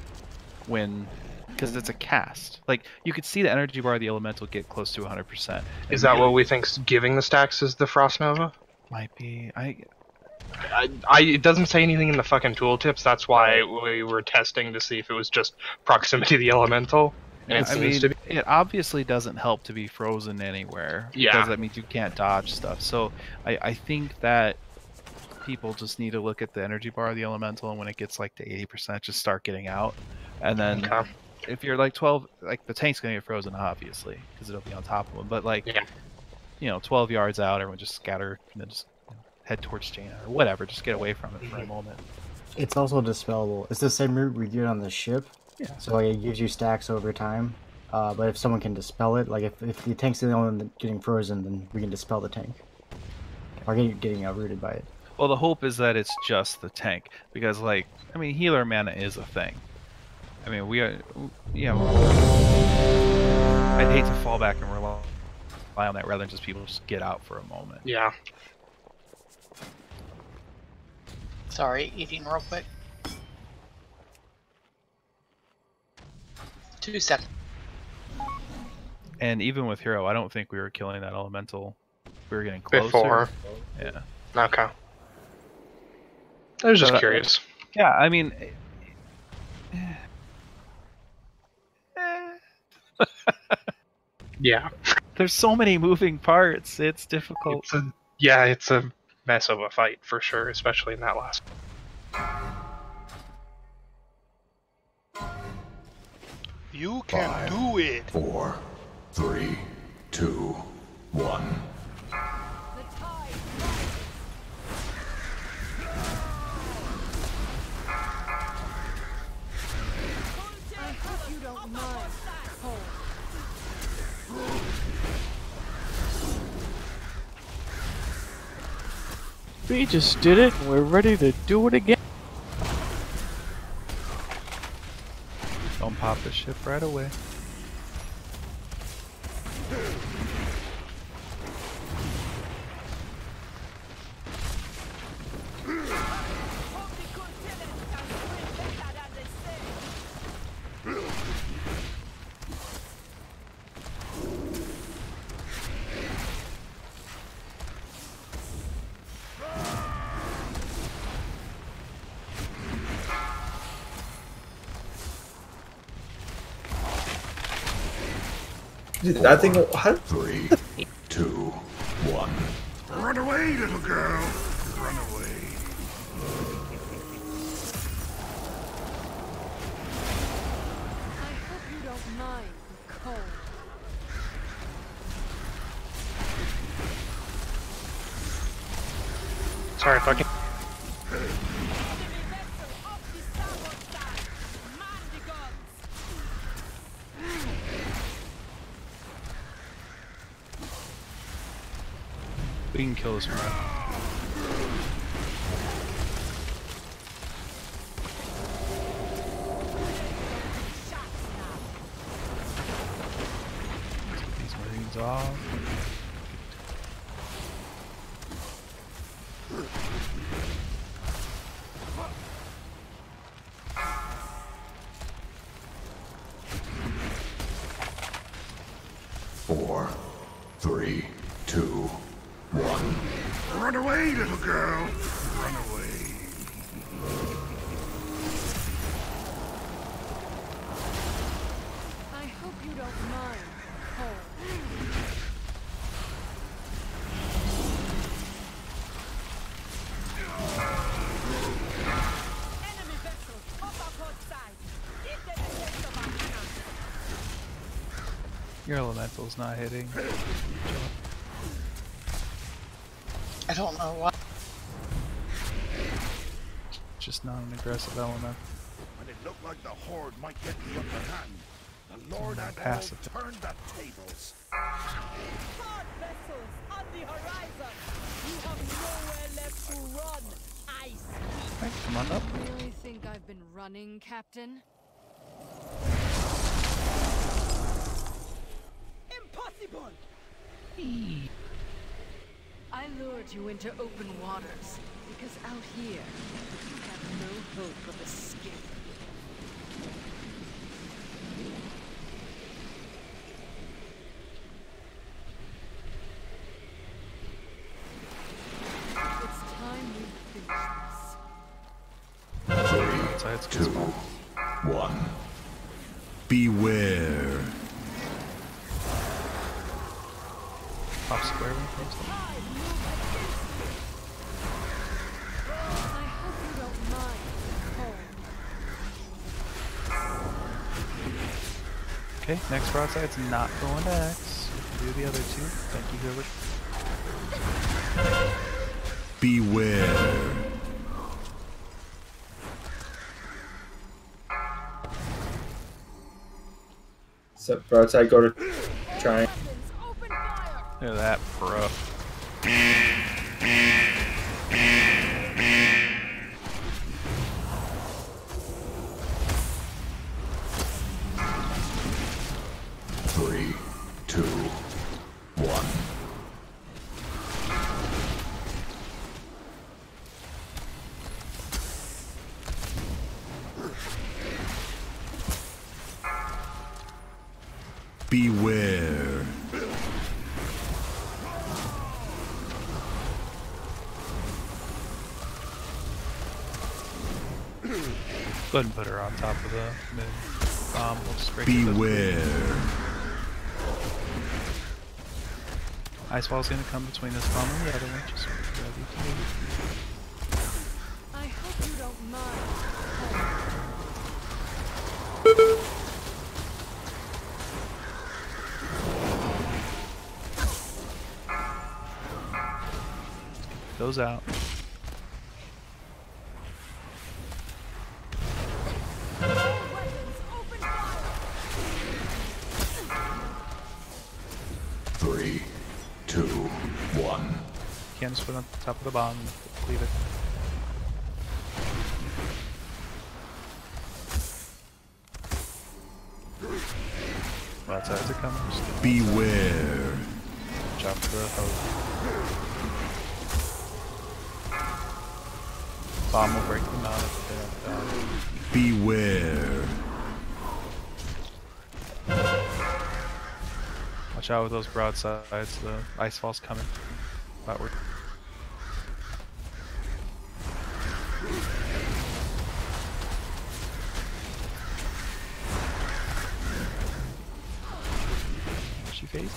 when, because it's a cast. Like you could see the energy bar of the elemental get close to 100%. Is that what we think's giving the stacks is the Frost Nova? Might be. It doesn't say anything in the fucking tooltips. That's why we were testing to see if it was just proximity to the elemental. And it seems to be. It obviously doesn't help to be frozen anywhere. Yeah. Because that means you can't dodge stuff. So I think that people just need to look at the energy bar of the elemental, and when it gets like to 80%, just start getting out. And then if you're like 12, like the tank's gonna get frozen, obviously, because it'll be on top of them. But like, 12 yards out, everyone just scatter and then just head towards Jaina or whatever. Just get away from it for a moment. It's also dispellable. It's the same route we did on the ship. Yeah. So it gives you stacks over time. But if someone can dispel it, like if the tank's the only one getting frozen, then we can dispel the tank. Or getting uprooted by it. Well, the hope is that it's just the tank, because like, I mean, healer mana is a thing. I mean, we are, I'd hate to fall back and rely on that rather than just people just get out for a moment. Yeah. Sorry, eating real quick. 2 seconds. And even with Hero, I don't think we were killing that elemental. We were getting closer. Before. Yeah. Okay. I was just curious. Yeah, I mean... Yeah. There's so many moving parts, it's difficult. It's a mess of a fight, for sure, especially in that last. You can do it! 4, 3, 2, 1. We just did it, and we're ready to do it again. Don't pop the ship right away. Dude, that thing. What? 3, 2, 1. Run away, little girl. Run away. I hope you don't mind the cold. Sorry, fucking. We can kill this one. Let's get these marines off. Four, 3, 2, 1. Run away, little girl. Run away. I hope you don't mind the cold. Enemy vessels off our port side. Give them a taste of our cannon. Your elemental's not hitting. I don't know why. Just not an aggressive element. When it looked like the Horde might get the upper hand, the Lord Admiral passive. turned the tables. Hard vessels on the horizon. You have nowhere left to run. I Okay, come on up. You really think I've been running, Captain? Impossible! I lured you into open waters because out here you have no hope of escape. It's time we finish this. 3, 2, 1. Beware. Top square when it comes to I hope you don't mind. Okay, next broadside's not going to X. Do the other two. Thank you, whoever. Beware. So broadside, go to try. Look at that, bro. Three, two, one. Beware. Go ahead and put her on top of the mid. We'll just break Beware. Ice wall's gonna come between this bomb and the other one. Just ready to move. I hope you don't mind. Goes out. Three, two, one. Can't just put it on top of the bomb and leave it. Broadsides are coming. Beware. Drop the hose. Bomb will break them out if they don't die. Beware. Watch out with those broadsides, the ice fall's coming. Outward. She phased?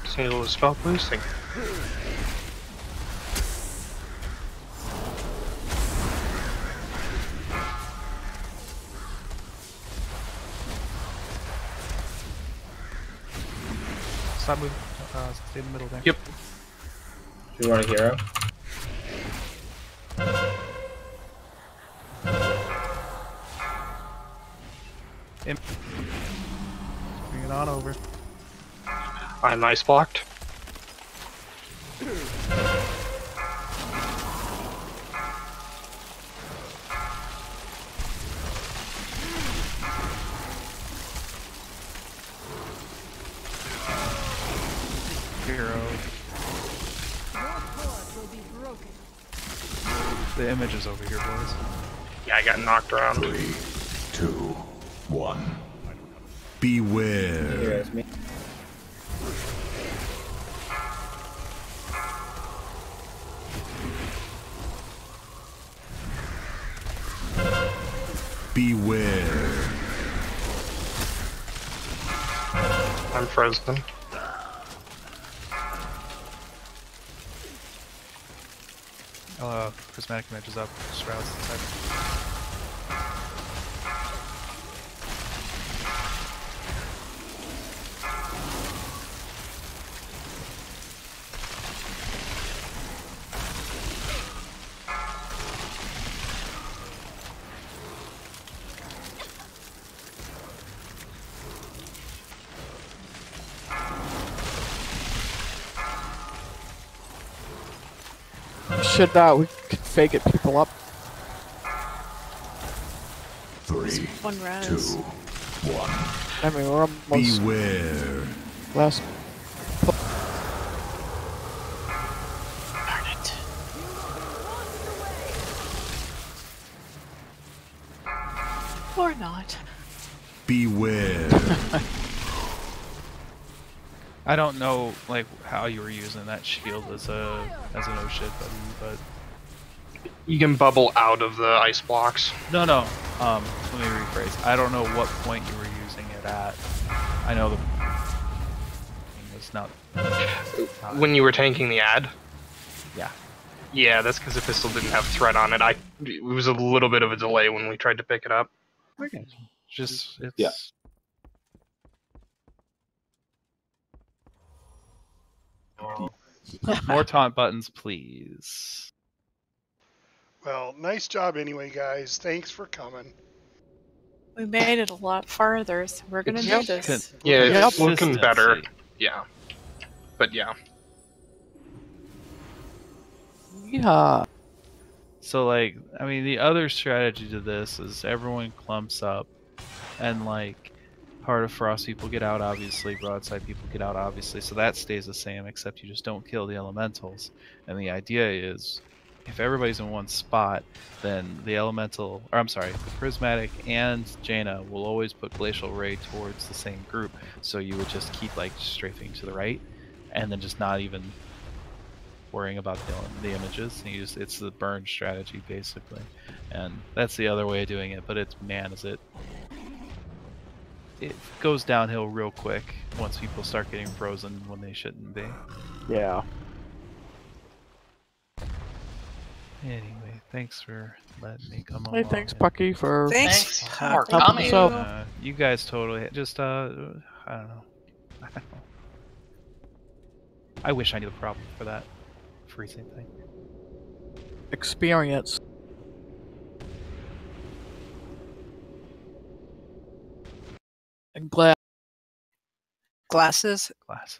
Just need a little spell boosting. Stop moving. Stay in the middle there. Yep. Do you want a hero? Bring it on over. I'm ice blocked. Hero. The image is over here, boys. Yeah, I got knocked around. 3, 2, 1. Beware. Here, that's me. I'm frozen. Prismatic images up. Shrouds inside. Should we could fake it people up. 3, One res. 2, 1. I mean, we're almost Beware. last. Darn it. Or not. Beware. I don't know like how you were using that shield as an oh shit button, but You can bubble out of the ice blocks. no. Let me rephrase. I don't know what point you were using it at. I know the thing was not. When you were tanking the ad? Yeah. Yeah, that's because the pistol didn't have threat on it. It was a little bit of a delay when we tried to pick it up. Okay. Just it's. Yeah. More taunt buttons, please. Well, nice job anyway, guys. Thanks for coming. We made it a lot farther, so we're gonna do this. Yeah, it's looking Consistency. better. Yeah. But yeah. Yeah. So like, I mean, the other strategy to this is everyone clumps up, and like, Heart of Frost people get out, obviously. Broadside people get out, obviously. So that stays the same, except you just don't kill the elementals. And the idea is, if everybody's in one spot, then the elemental, or I'm sorry, the Prismatic and Jaina will always put Glacial Ray towards the same group. So you would just keep like strafing to the right, and then just not even worrying about the images. And it's the burn strategy basically, and that's the other way of doing it. But it's it goes downhill real quick once people start getting frozen when they shouldn't be. Yeah. Anyway, thanks for letting me come Hey, along. thanks, Pucky, for Thanks for helping coming. us out. You guys totally just I don't know. I wish I knew the problem for that freezing thing. Experience. And glad. Glasses. Glasses.